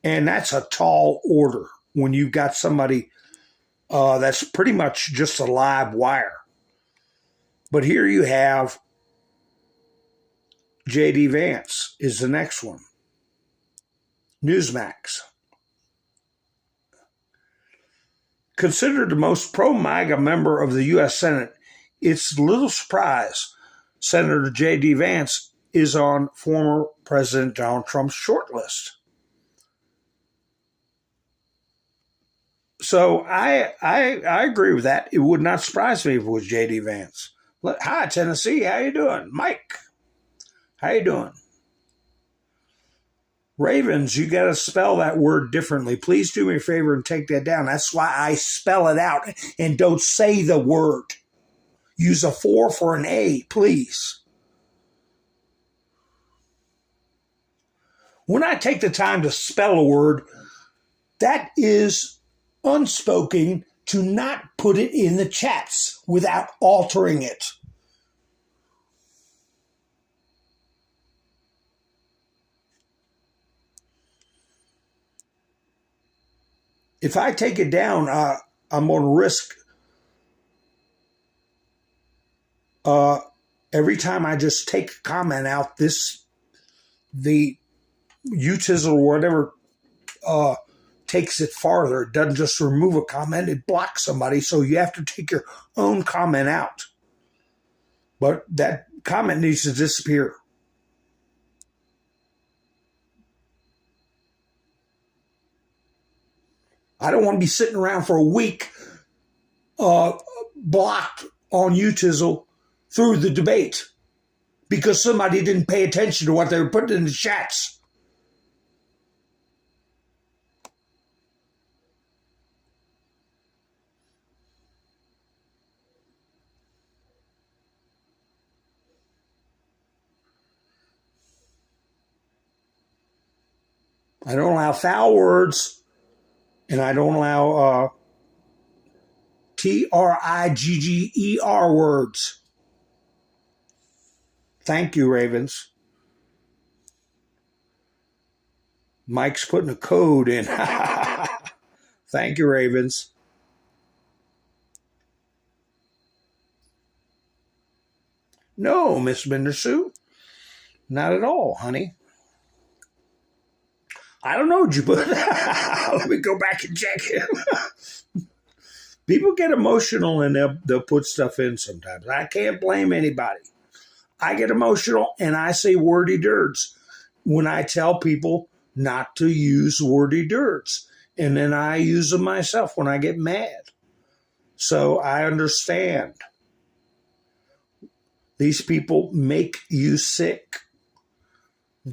And that's a tall order when you've got somebody that's pretty much just a live wire. But here you have J.D. Vance is the next one. Newsmax. Considered the most pro-MAGA member of the U.S. Senate, it's little surprise Senator J.D. Vance is on former President Donald Trump's short list. So I agree with that. It would not surprise me if it was J.D. Vance. Hi, Tennessee. How you doing? Mike, how you doing? Ravens, you got to spell that word differently. Please do me a favor and take that down. That's why I spell it out and don't say the word. Use a 4 for an A, please. When I take the time to spell a word, that is unspoken to not put it in the chats without altering it. If I take it down, I'm going to risk every time I just take a comment out, the UTISL or whatever takes it farther. It doesn't just remove a comment, it blocks somebody, so you have to take your own comment out. But that comment needs to disappear. I don't want to be sitting around for a week blocked on UTISL through the debate because somebody didn't pay attention to what they were putting in the chats. I don't allow foul words, and I don't allow TRIGGER words. Thank you, Ravens. Mike's putting a code in. Thank you, Ravens. No, Miss Bindersue. Not at all, honey. I don't know, but let me go back and check it. People get emotional and they'll put stuff in sometimes. I can't blame anybody. I get emotional and I say wordy dirts when I tell people not to use wordy dirts. And then I use them myself when I get mad. So I understand. These people make you sick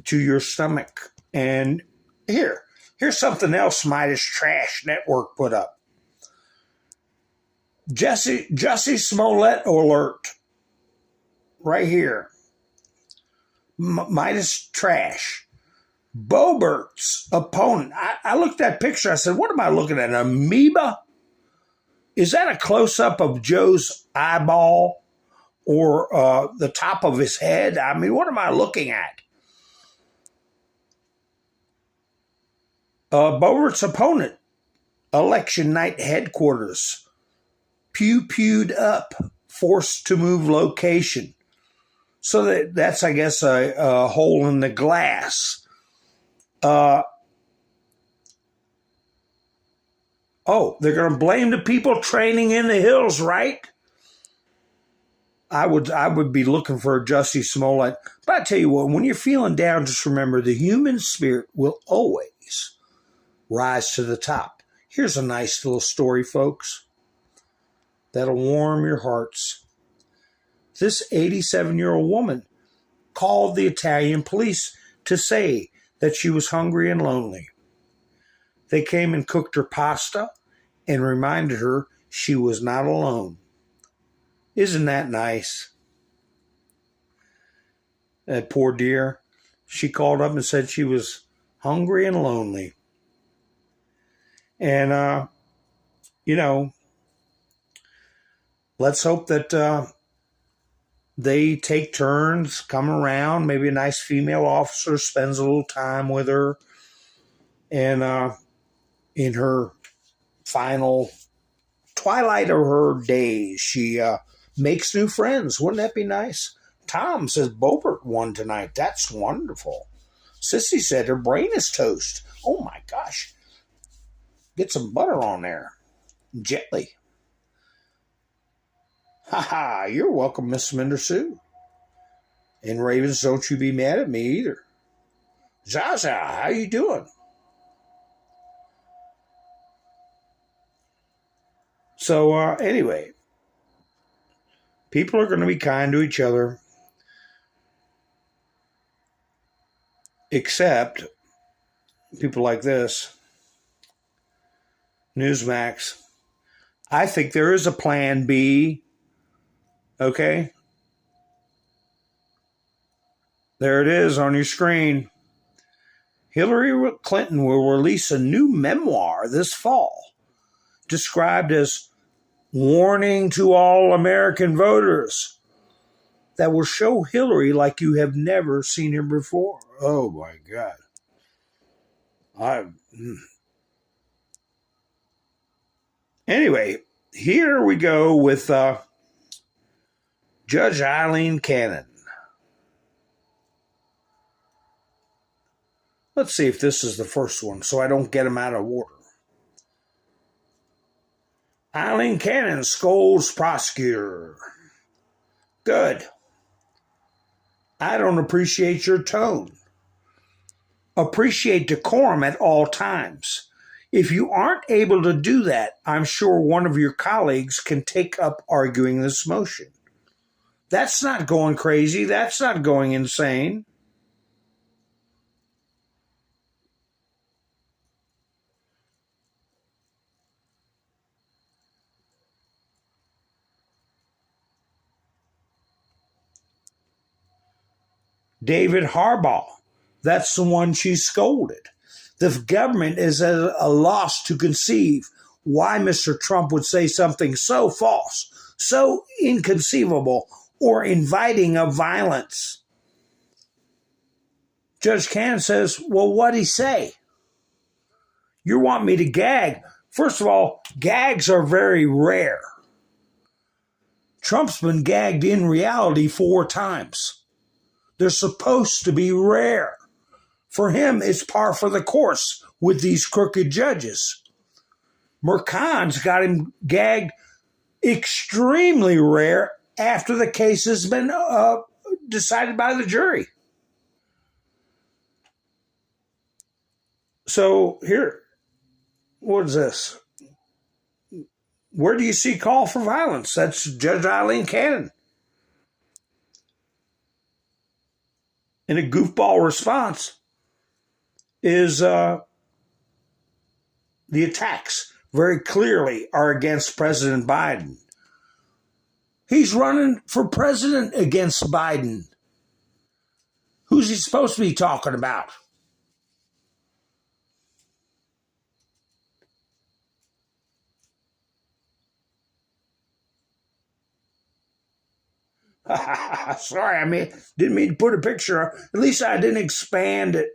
to your stomach. And here's something else Midas Trash Network put up. Jussie Smollett alert. Right here. Midas Trash. Boebert's opponent. I looked at that picture. I said, what am I looking at? An amoeba? Is that a close-up of Joe's eyeball or the top of his head? I mean, what am I looking at? Boebert's opponent. Election night headquarters. Pewed up. Forced to move location. So that's, I guess, a hole in the glass. They're going to blame the people training in the hills, right? I would be looking for a Jussie Smollett. But I tell you what, when you're feeling down, just remember the human spirit will always rise to the top. Here's a nice little story, folks, that'll warm your hearts. This 87-year-old woman called the Italian police to say that she was hungry and lonely. They came and cooked her pasta and reminded her she was not alone. Isn't that nice? That poor dear. She called up and said she was hungry and lonely. And, let's hope that they take turns, come around. Maybe a nice female officer spends a little time with her. And in her final twilight of her days, she makes new friends. Wouldn't that be nice? Tom says Bobert won tonight. That's wonderful. Sissy said her brain is toast. Oh my gosh. Get some butter on there. Jelly. Ha ha, you're welcome, Miss Minder Sue. And Ravens, don't you be mad at me either. Zaza, how you doing? So anyway, people are going to be kind to each other, except people like this. Newsmax. I think there is a plan B. Okay? There it is on your screen. Hillary Clinton will release a new memoir this fall, described as warning to all American voters that will show Hillary like you have never seen her before. Oh my God. Anyway, here we go with Judge Eileen Cannon. Let's see if this is the first one so I don't get them out of order. Eileen Cannon, SCOLDS prosecutor. Good. I don't appreciate your tone. Appreciate decorum at all times. If you aren't able to do that, I'm sure one of your colleagues can take up arguing this motion. That's not going crazy. That's not going insane. David Harbaugh, that's the one she scolded. The government is at a loss to conceive why Mr. Trump would say something so false, so inconceivable, or inviting of violence. Judge Cannon says, well, what'd he say? You want me to gag? First of all, gags are very rare. Trump's been gagged in reality 4 times. They're supposed to be rare. For him, it's par for the course with these crooked judges. Mercan's got him gagged extremely rare after the case has been decided by the jury. So here, what is this? Where do you see call for violence? That's Judge Eileen Cannon. And a goofball response is the attacks very clearly are against President Biden. He's running for president against Biden. Who's he supposed to be talking about? Sorry, didn't mean to put a picture up. At least I didn't expand it.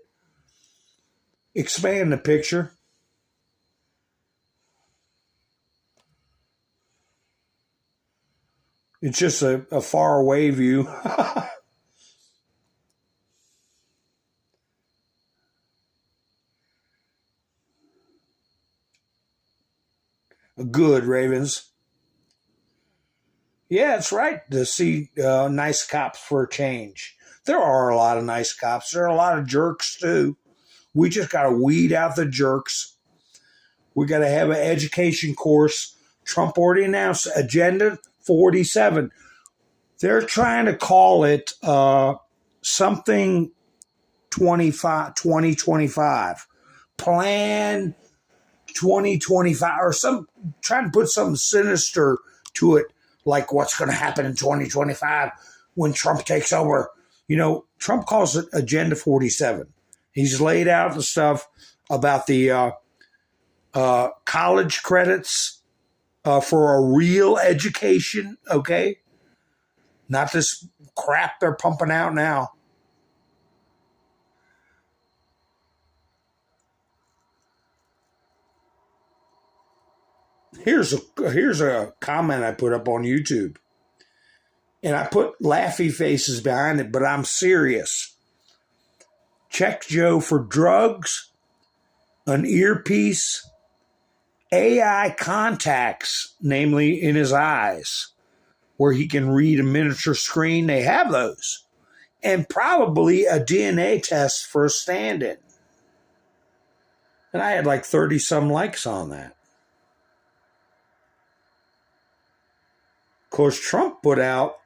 Expand the picture. It's just a far away view. Good, Ravens. Yeah, it's right to see nice cops for a change. There are a lot of nice cops. There are a lot of jerks, too. We just got to weed out the jerks. We got to have an education course. Trump already announced Agenda 47. They're trying to call it something 2025. Plan 2025 or trying to put something sinister to it, like what's going to happen in 2025 when Trump takes over. You know, Trump calls it Agenda 47. He's laid out the stuff about the college credits for a real education, okay? Not this crap they're pumping out now. Here's a comment I put up on YouTube. And I put laughy faces behind it, but I'm serious. Check Joe for drugs, an earpiece, AI contacts, namely in his eyes, where he can read a miniature screen. They have those. And probably a DNA test for a stand-in. And I had like 30-some likes on that. Of course, Trump put out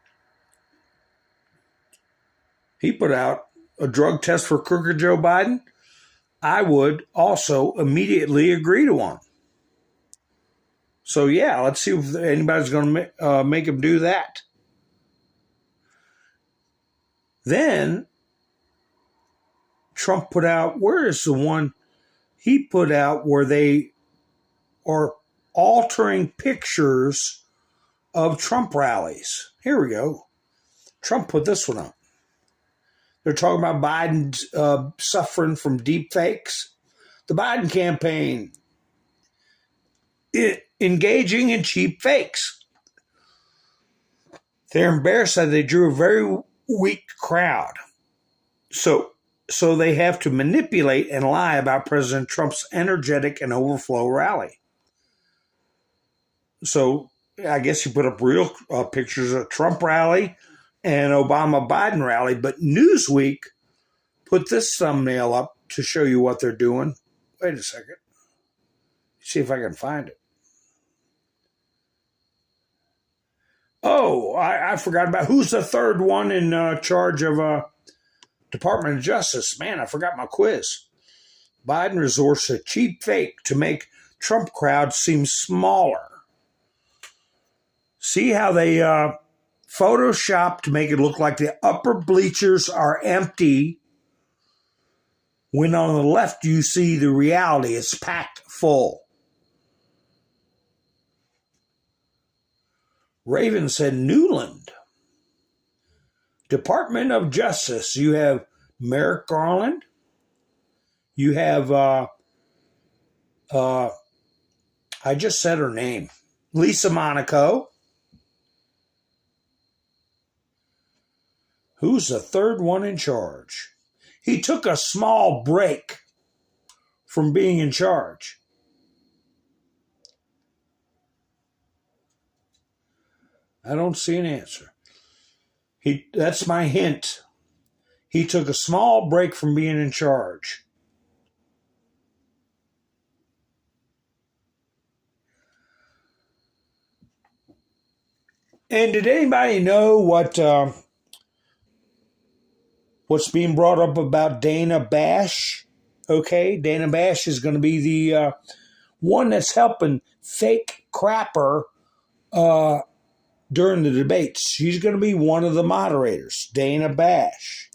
a drug test for crooked Joe Biden. I would also immediately agree to one. So, yeah, let's see if anybody's going to make him do that. Then Trump put out, where is the one he put out where they are altering pictures of Trump rallies? Here we go. Trump put this one up. They're talking about Biden suffering from deep fakes. The Biden campaign engaging in cheap fakes. They're embarrassed that they drew a very weak crowd. So they have to manipulate and lie about President Trump's energetic and overflow rally. So I guess you put up real pictures of Trump rally and Obama-Biden rally, but Newsweek put this thumbnail up to show you what they're doing. Wait a second. See if I can find it. Oh, I forgot about who's the third one in charge of Department of Justice. Man, I forgot my quiz. Biden resorts to cheap fake to make Trump crowd seem smaller. See how they Photoshop to make it look like the upper bleachers are empty, when on the left you see the reality. It's packed full. Raven said Newland. Department of Justice. You have Merrick Garland. You have, I just said her name, Lisa Monaco. Who's the third one in charge? He took a small break from being in charge. I don't see an answer. That's my hint. He took a small break from being in charge. And did anybody know what's being brought up about Dana Bash? Okay, Dana Bash is going to be the one that's helping fake crapper during the debates. She's going to be one of the moderators, Dana Bash.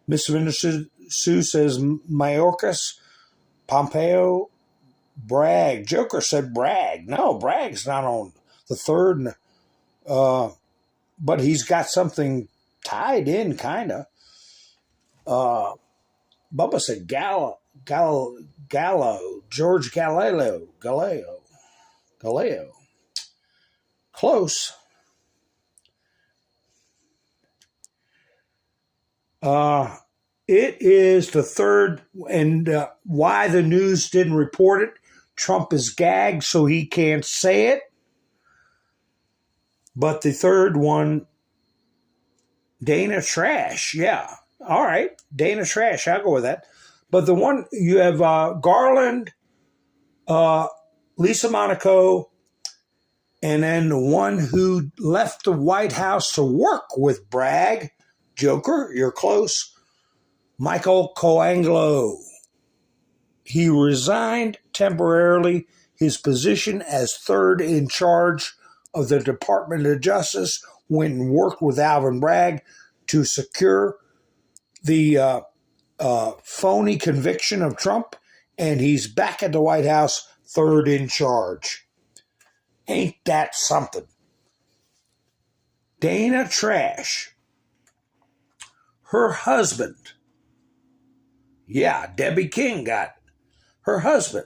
Miss Minister Sue says Mayorkas, Pompeo, Bragg. Joker said Bragg. No, Bragg's not on the third, but he's got something tied in, kind of. Bubba said Gallo, George Galileo. Close. It is the third, and why the news didn't report it. Trump is gagged, so he can't say it. But the third one, Dana Trash, yeah. All right, Dana Trash, I'll go with that. But the one, you have Garland, Lisa Monaco, and then the one who left the White House to work with Bragg, Joker, you're close, Michael Coanglo. He resigned temporarily his position as third in charge of the Department of Justice, went and worked with Alvin Bragg to secure the phony conviction of Trump, and he's back at the White House, third in charge. Ain't that something? Dana Trash, her husband, Debbie King got her husband.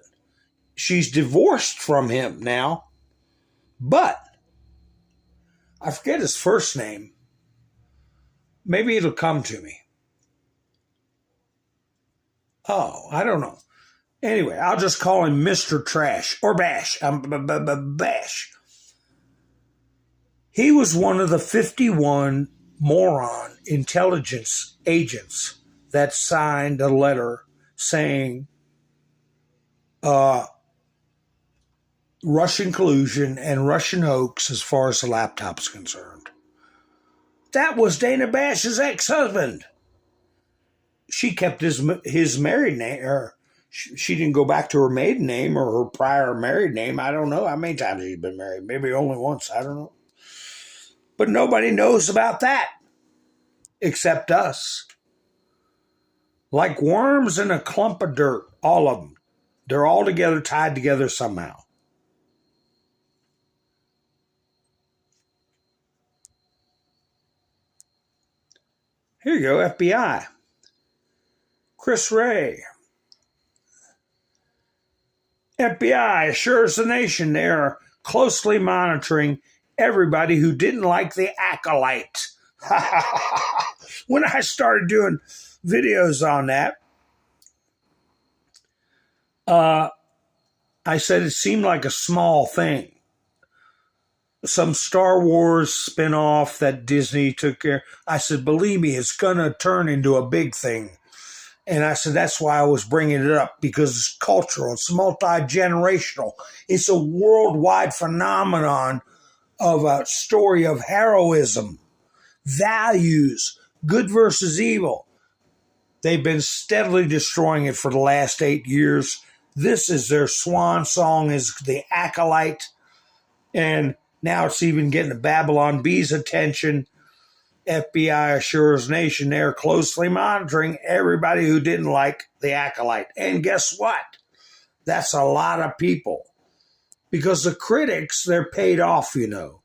She's divorced from him now, but I forget his first name. Maybe it'll come to me. Oh, I don't know. Anyway, I'll just call him Mr. Trash or Bash. Bash. He was one of the 51 moron intelligence agents that signed a letter saying Russian collusion and Russian hoax as far as the laptop's concerned. That was Dana Bash's ex-husband. She kept his married name, or she didn't go back to her maiden name or her prior married name. I don't know how many times she's been married. Maybe only once. I don't know. But nobody knows about that except us. Like worms in a clump of dirt, all of them. They're all together, tied together somehow. Here you go, FBI. Chris Wray. FBI assures the nation they are closely monitoring everybody who didn't like the acolyte. When I started doing videos on that, I said it seemed like a small thing. Some Star Wars spinoff that Disney took care. I said, believe me, it's going to turn into a big thing. And I said, that's why I was bringing it up, because it's cultural. It's multi-generational. It's a worldwide phenomenon of a story of heroism, values, good versus evil. They've been steadily destroying it for the last 8 years. This is their swan song, is the acolyte. And now it's even getting the Babylon Bee's attention. FBI assures nation they're closely monitoring everybody who didn't like the acolyte. And guess what? That's a lot of people. Because the critics, they're paid off, you know.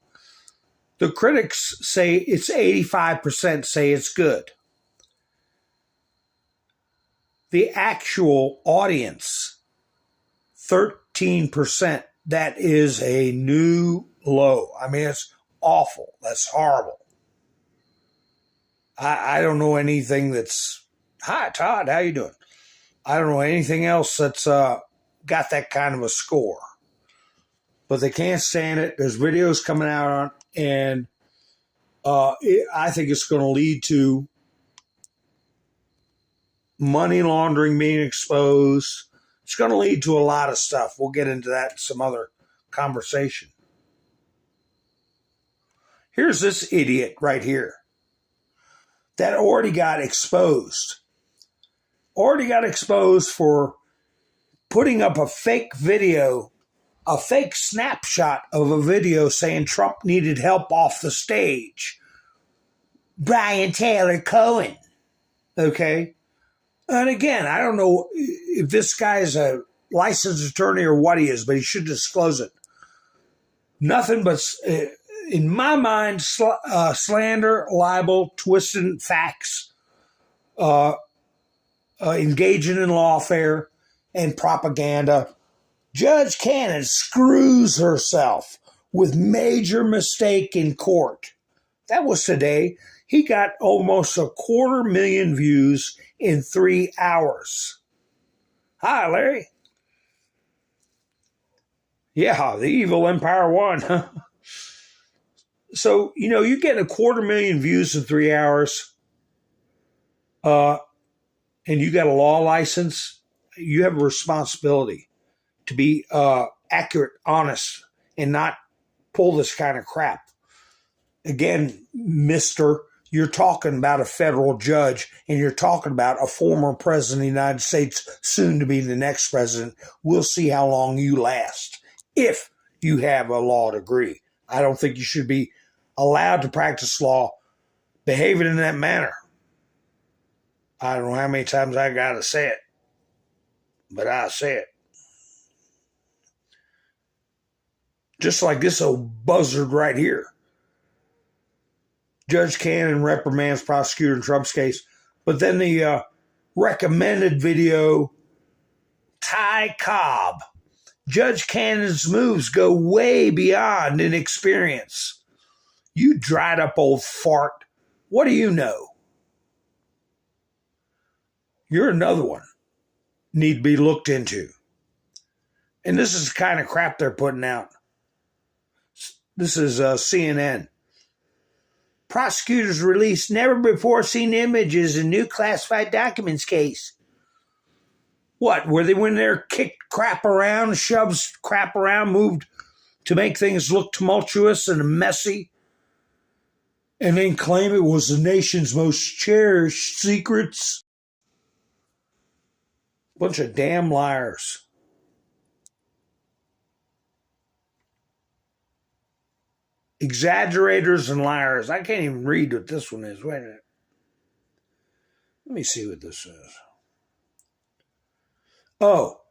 The critics say it's 85% say it's good. The actual audience, 13%. That is a new low. I mean, it's awful. That's horrible. I don't know anything that's... Hi, Todd. How you doing? I don't know anything else that's got that kind of a score. But they can't stand it. There's videos coming out on it, and I think it's going to lead to money laundering being exposed. It's going to lead to a lot of stuff. We'll get into that in some other conversation. Here's this idiot right here that already got exposed. Already got exposed for putting up a fake video, a fake snapshot of a video saying Trump needed help off the stage. Brian Taylor Cohen. Okay? And again, I don't know if this guy is a licensed attorney or what he is, but he should disclose it. Nothing but, in my mind, slander, libel, twisting facts, engaging in lawfare, and propaganda. Judge Cannon screws herself with major mistake in court. That was today. He got almost 250,000 views in 3 hours. Hi, Larry. Yeah, the evil empire won. Huh? So, you know, you get 250,000 views in 3 hours, and you got a law license. You have a responsibility to be accurate, honest, and not pull this kind of crap. Again, mister, You're talking about a federal judge, and you're talking about a former president of the United States, soon to be the next president. We'll see how long you last if you have a law degree. I don't think you should be allowed to practice law behaving in that manner. I don't know how many times I got to say it, but I say it. Just like this old buzzard right here. Judge Cannon reprimands prosecutor in Trump's case. But then the recommended video, Ty Cobb. Judge Cannon's moves go way beyond inexperience. You dried up old fart. What do you know? You're another one. Need to be looked into. And this is the kind of crap they're putting out. This is CNN. Prosecutors released never-before-seen images in new classified documents case. What, where they went there, kicked crap around, shoved crap around, moved to make things look tumultuous and messy, and then claim it was the nation's most cherished secrets? Bunch of damn liars. Exaggerators and liars. I can't even read what this one is. Wait a minute. Let me see what this is. Oh.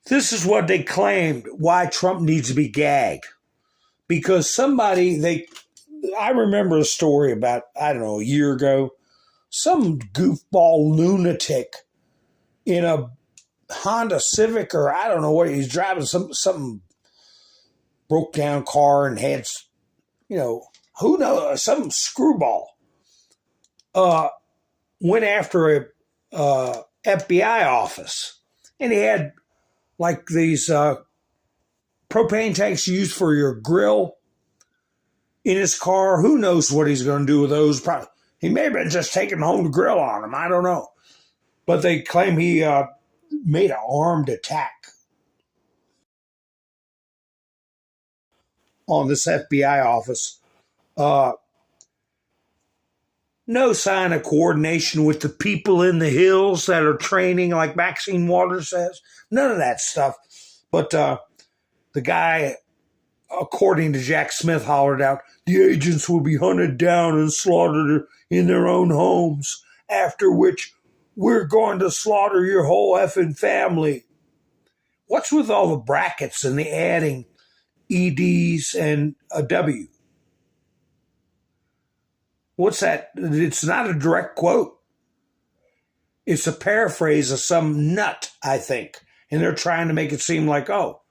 This is what they claimed why Trump needs to be gagged. Because somebody, I remember a story about, I don't know, a year ago. Some goofball lunatic in a Honda Civic, or I don't know what, he's driving some broke down car and had, who knows, some screwball went after a FBI office, and he had like these propane tanks used for your grill in his car. Who knows what he's going to do with those? Probably, he may have been just taking them home to grill on them. I don't know. But they claim he made an armed attack on this FBI office. No sign of coordination with the people in the hills that are training, like Maxine Waters says. None of that stuff. But the guy, according to Jack Smith, hollered out, the agents will be hunted down and slaughtered in their own homes, after which we're going to slaughter your whole effing family. What's with all the brackets and the adding EDs and a W? What's that? It's not a direct quote. It's a paraphrase of some nut, I think. And they're trying to make it seem like, oh,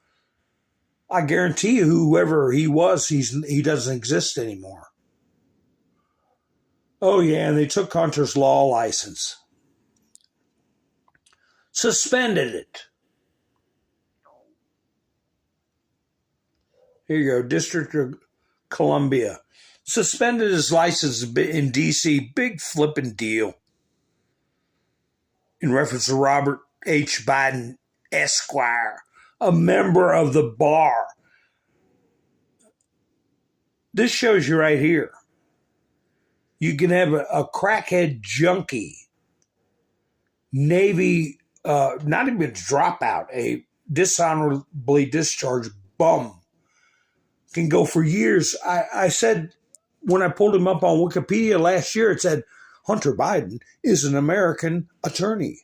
I guarantee you whoever he was, he doesn't exist anymore. Oh, yeah, and they took Hunter's law license. Suspended it. Here you go, District of Columbia. Suspended his license in D.C. Big flipping deal. In reference to Robert H. Biden, Esquire, a member of the bar. This shows you right here. You can have a crackhead junkie, Navy, not even a dropout, a dishonorably discharged bum, can go for years. I said, when I pulled him up on Wikipedia last year, it said Hunter Biden is an American attorney.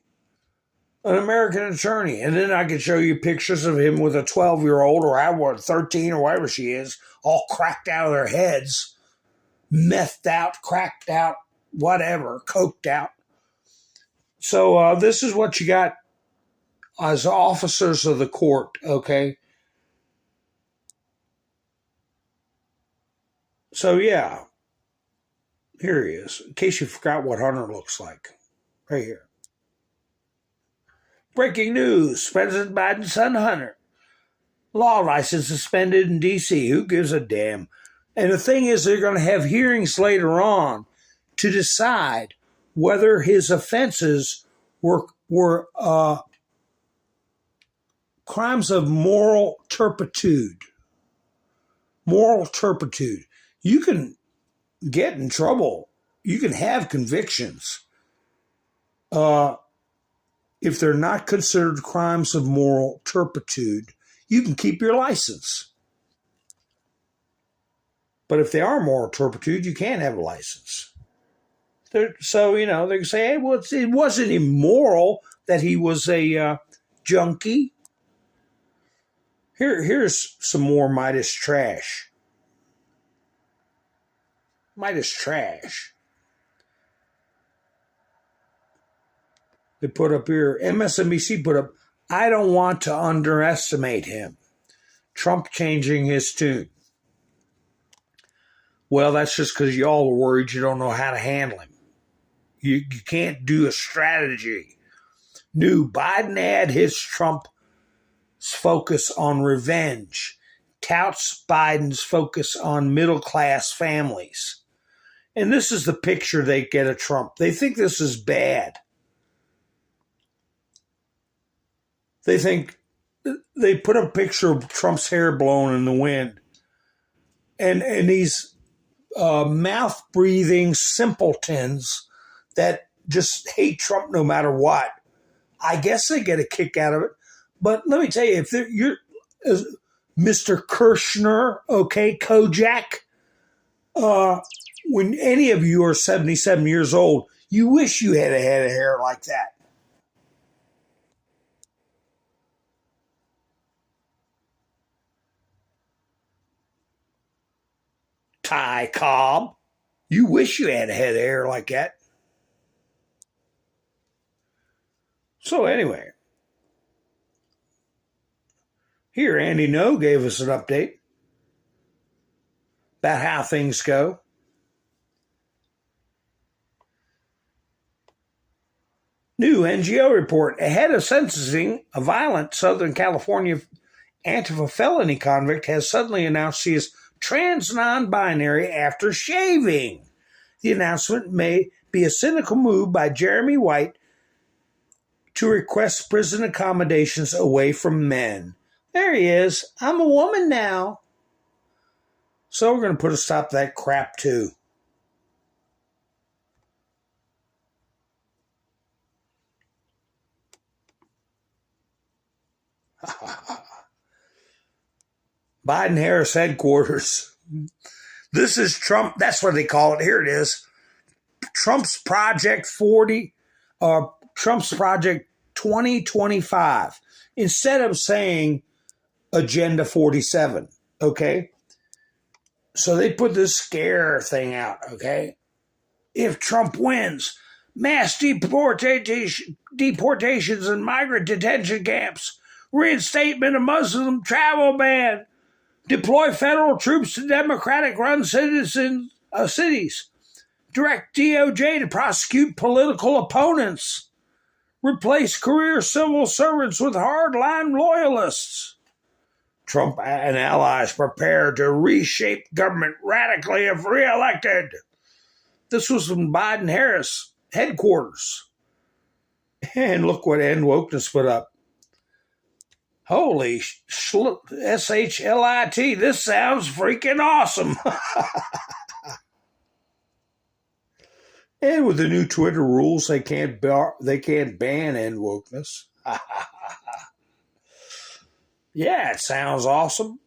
An American attorney. And then I could show you pictures of him with a 12-year-old or 13 or whatever she is, all cracked out of their heads, methed out, cracked out, whatever, coked out. So this is what you got as officers of the court, okay? So, yeah, here he is, in case you forgot what Hunter looks like, right here. Breaking news, President Biden's son Hunter, law license suspended in D.C. Who gives a damn? And the thing is, they're going to have hearings later on to decide whether his offenses were crimes of moral turpitude. Moral turpitude. You can get in trouble. You can have convictions. If they're not considered crimes of moral turpitude, you can keep your license. But if they are moral turpitude, you can't have a license. So, they can say, hey, well, it wasn't immoral that he was a junkie. Here's some more Midas trash. Midas trash. They put up here, MSNBC put up, I don't want to underestimate him. Trump changing his tune. Well, that's just because y'all are worried you don't know how to handle him. You can't do a strategy. New Biden ad hits Trump's focus on revenge. Touts Biden's focus on middle-class families. And this is the picture they get of Trump. They think this is bad. They think they put a picture of Trump's hair blowing in the wind. And these mouth-breathing simpletons that just hate Trump no matter what. I guess they get a kick out of it. But let me tell you, if you're Mr. Kirshner, okay, Kojak, when any of you are 77 years old, you wish you had a head of hair like that. Ty Cobb, you wish you had a head of hair like that. So anyway, here Andy No gave us an update about how things go. New NGO report. Ahead of sentencing, a violent Southern California Antifa felony convict has suddenly announced she is trans non-binary after shaving. The announcement may be a cynical move by Jeremy White to request prison accommodations away from men. There he is. I'm a woman now. So we're going to put a stop to that crap too. Biden-Harris headquarters. This is Trump. That's what they call it. Here it is. Trump's Project 40, Trump's Project 2025. Instead of saying Agenda 47, okay? So they put this scare thing out, okay? If Trump wins, mass deportations and migrant detention camps, reinstatement of Muslim travel ban, deploy federal troops to Democratic-run cities, direct DOJ to prosecute political opponents, replace career civil servants with hardline loyalists. Trump and allies prepare to reshape government radically if reelected. This was from Biden-Harris headquarters. And look what End Wokeness put up. Holy SHLIT, this sounds freaking awesome. And with the new Twitter rules, they can't ban End Wokeness. Yeah, it sounds awesome.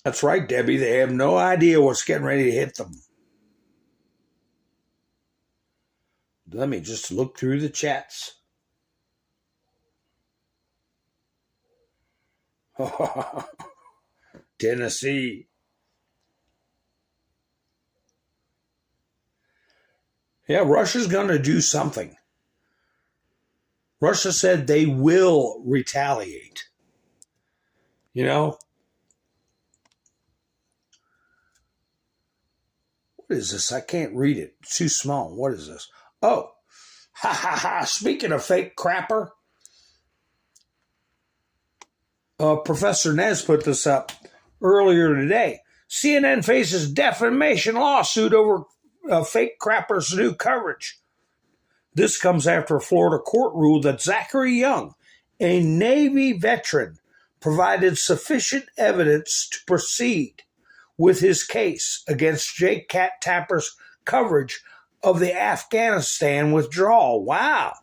That's right, Debbie. They have no idea what's getting ready to hit them. Let me just look through the chats. Tennessee. Yeah, Russia's going to do something. Russia said they will retaliate. You know? What is this? I can't read it. It's too small. What is this? Oh, ha ha ha. Speaking of fake crapper, Professor Nez put this up earlier today. CNN faces defamation lawsuit over fake crapper's new coverage. This comes after a Florida court ruled that Zachary Young, a Navy veteran, provided sufficient evidence to proceed with his case against Jake Tapper's coverage of the Afghanistan withdrawal. Wow.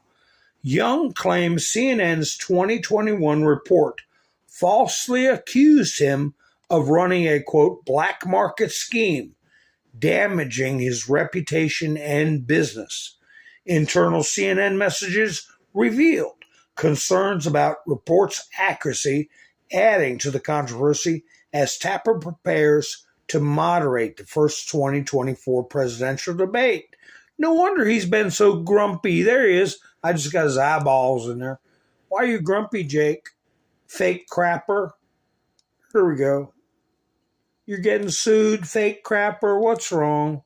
Young claims CNN's 2021 report falsely accused him of running a, quote, black market scheme, damaging his reputation and business. Internal CNN messages revealed concerns about reports' accuracy, adding to the controversy as Tapper prepares to moderate the first 2024 presidential debate. No wonder he's been so grumpy. There he is. I just got his eyeballs in there. Why are you grumpy, Jake? Fake crapper. Here we go. You're getting sued, fake crapper. What's wrong?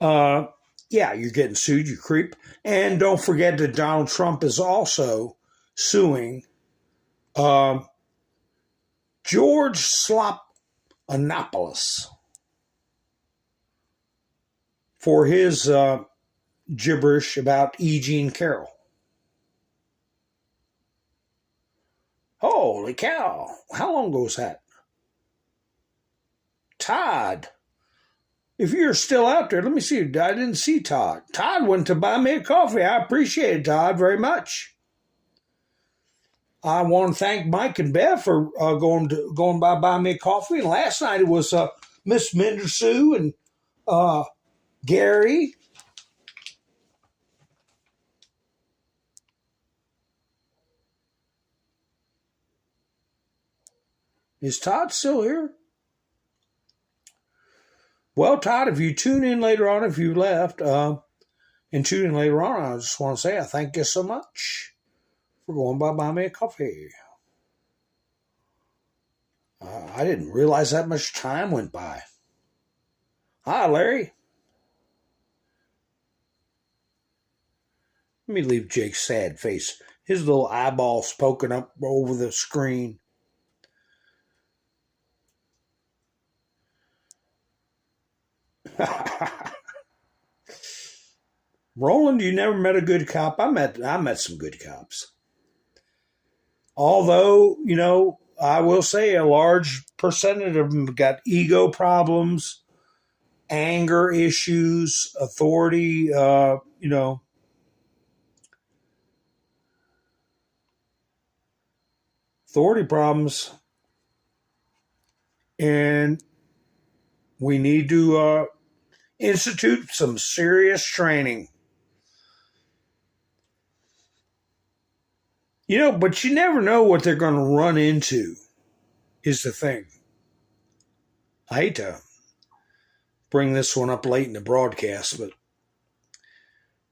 Yeah, you're getting sued, you creep. And don't forget that Donald Trump is also suing George Anopoulos for his gibberish about E. Jean Carroll. Holy cow. How long ago was that? Todd. If you're still out there, let me see. I didn't see Todd. Todd went to buy me a coffee. I appreciate it, Todd, very much. I want to thank Mike and Bev for going by buy me a coffee. And last night it was Miss Mindersue and Gary. Is Todd still here? Well, Todd, if you tune in later on, if you left, and tune in later on, I just want to say I thank you so much for going by buy me a coffee. I didn't realize that much time went by. Hi, Larry. Let me leave Jake's sad face. His little eyeballs poking up over the screen. Roland, you never met a good cop. I met some good cops. Although, I will say a large percentage of them got ego problems, anger issues, authority, authority problems. And we need to institute some serious training. But you never know what they're going to run into, is the thing. I hate to bring this one up late in the broadcast, but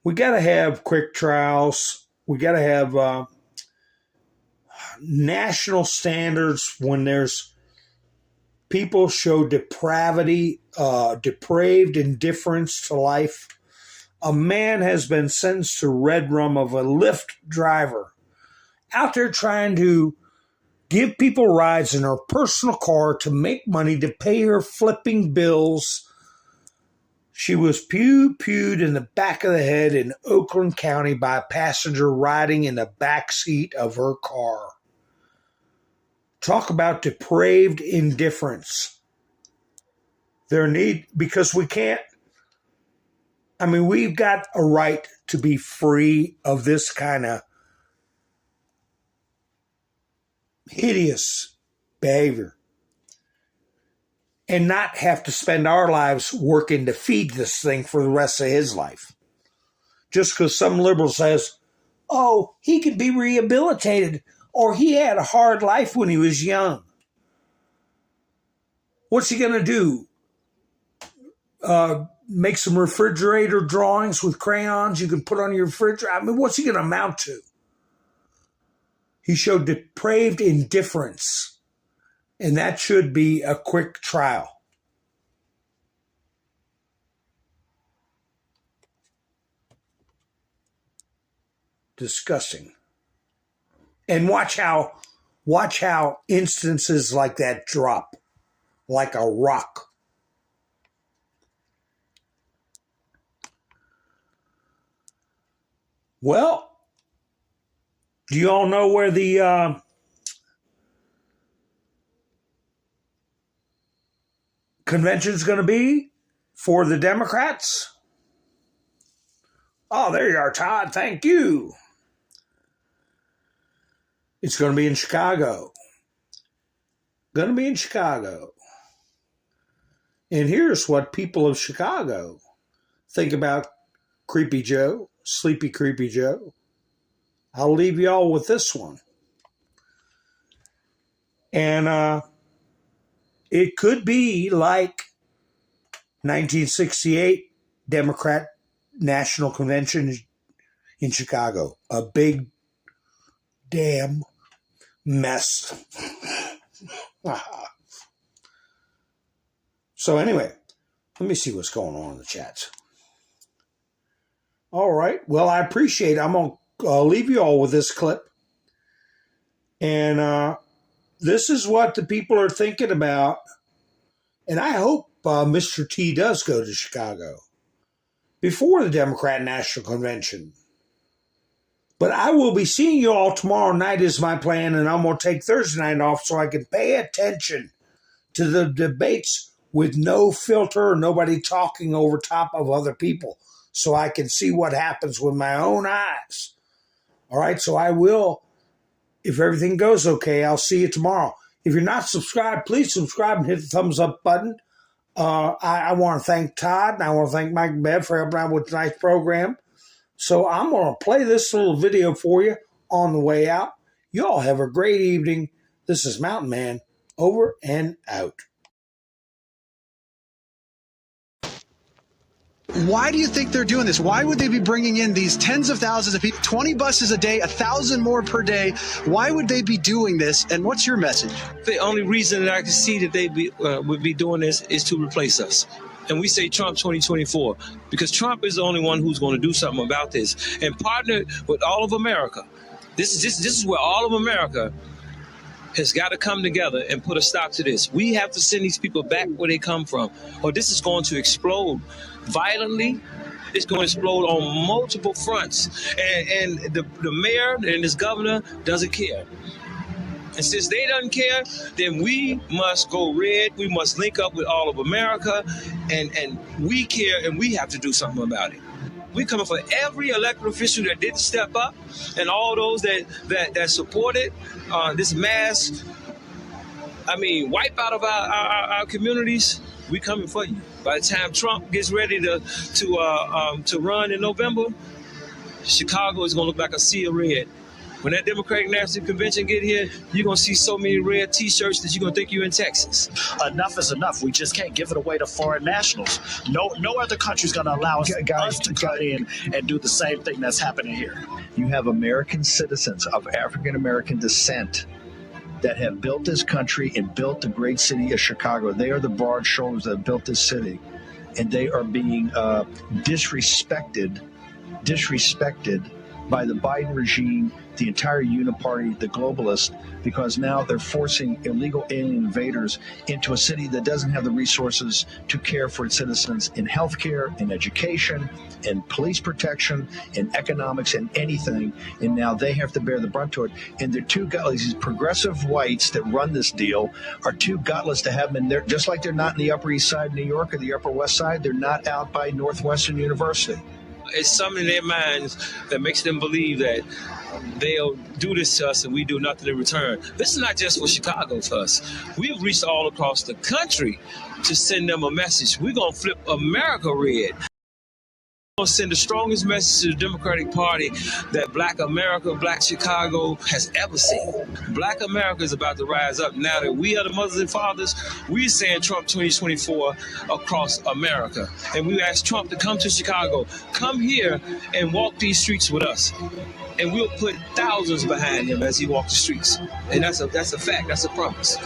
we got to have quick trials. We got to have national standards when there's people show depraved indifference to life. A man has been sentenced to red rum of a Lyft driver out there trying to give people rides in her personal car to make money to pay her flipping bills. She was pewed in the back of the head in Oakland County by a passenger riding in the back seat of her car. Talk about depraved indifference. Because we can't, we've got a right to be free of this kind of hideous behavior and not have to spend our lives working to feed this thing for the rest of his life. Just because some liberal says, oh, he could be rehabilitated or he had a hard life when he was young. What's he going to do? Make some refrigerator drawings with crayons you can put on your refrigerator? What's he going to amount to? He showed depraved indifference, and that should be a quick trial. Disgusting. And watch how instances like that drop like a rock. Well, do you all know where the convention's going to be for the Democrats? Oh, there you are, Todd. Thank you. It's going to be in Chicago. Going to be in Chicago. And here's what people of Chicago think about Creepy Joe, Sleepy Creepy Joe. I'll leave y'all with this one. And it could be like 1968 Democrat National Convention in Chicago. A big damn mess. So anyway, let me see what's going on in the chats. All right. Well, I appreciate it. I'm going to leave you all with this clip. And this is what the people are thinking about. And I hope Mr. T does go to Chicago before the Democrat National Convention. But I will be seeing you all tomorrow night is my plan, and I'm going to take Thursday night off so I can pay attention to the debates with no filter, nobody talking over top of other people, so I can see what happens with my own eyes. All right, so I will, if everything goes okay, I'll see you tomorrow. If you're not subscribed, please subscribe and hit the thumbs up button. I want to thank Todd, and I want to thank Mike and Bev for helping out with tonight's program. So I'm going to play this little video for you on the way out. You all have a great evening. This is Mountain Man, over and out. Why do you think they're doing this? Why would they be bringing in these tens of thousands of people, 20 buses a day, 1,000 more per day? Why would they be doing this? And what's your message? The only reason that I can see that they would be doing this is to replace us. And we say Trump 2024 because Trump is the only one who's going to do something about this and partner with all of America. This is where all of America has got to come together and put a stop to this. We have to send these people back where they come from, or this is going to explode violently. It's going to explode on multiple fronts. And the mayor and this governor doesn't care. And since they don't care, then we must go red. We must link up with all of America, and we care, and we have to do something about it. We're coming for every elected official that didn't step up, and all those that supported this mass, wipe out of our communities. We coming for you. By the time Trump gets ready to run in November, Chicago is going to look like a sea of red. When that Democratic National Convention get here, you're going to see so many red T-shirts that you're going to think you're in Texas. Enough is enough. We just can't give it away to foreign nationals. No other country's going to allow us to cut in and do the same thing that's happening here. You have American citizens of African-American descent that have built this country and built the great city of Chicago. They are the broad shoulders that have built this city, and they are being disrespected by the Biden regime, the entire uniparty, the globalists, because now they're forcing illegal alien invaders into a city that doesn't have the resources to care for its citizens in healthcare, in education, in police protection, in economics, and anything. And now they have to bear the brunt to it. And they're too gutless. These progressive whites that run this deal are too gutless to have them in there, just like they're not in the Upper East Side of New York or the Upper West Side. They're not out by Northwestern University. It's something in their minds that makes them believe that they'll do this to us and we do nothing in return. This is not just for Chicago for us. We've reached all across the country to send them a message. We're going to flip America red. We're going to send the strongest message to the Democratic Party that Black America, Black Chicago has ever seen. Black America is about to rise up. Now that we are the mothers and fathers, we're saying Trump 2024 across America. And we ask Trump to come to Chicago, come here and walk these streets with us. And we'll put thousands behind him as he walks the streets. And that's a fact. That's a promise.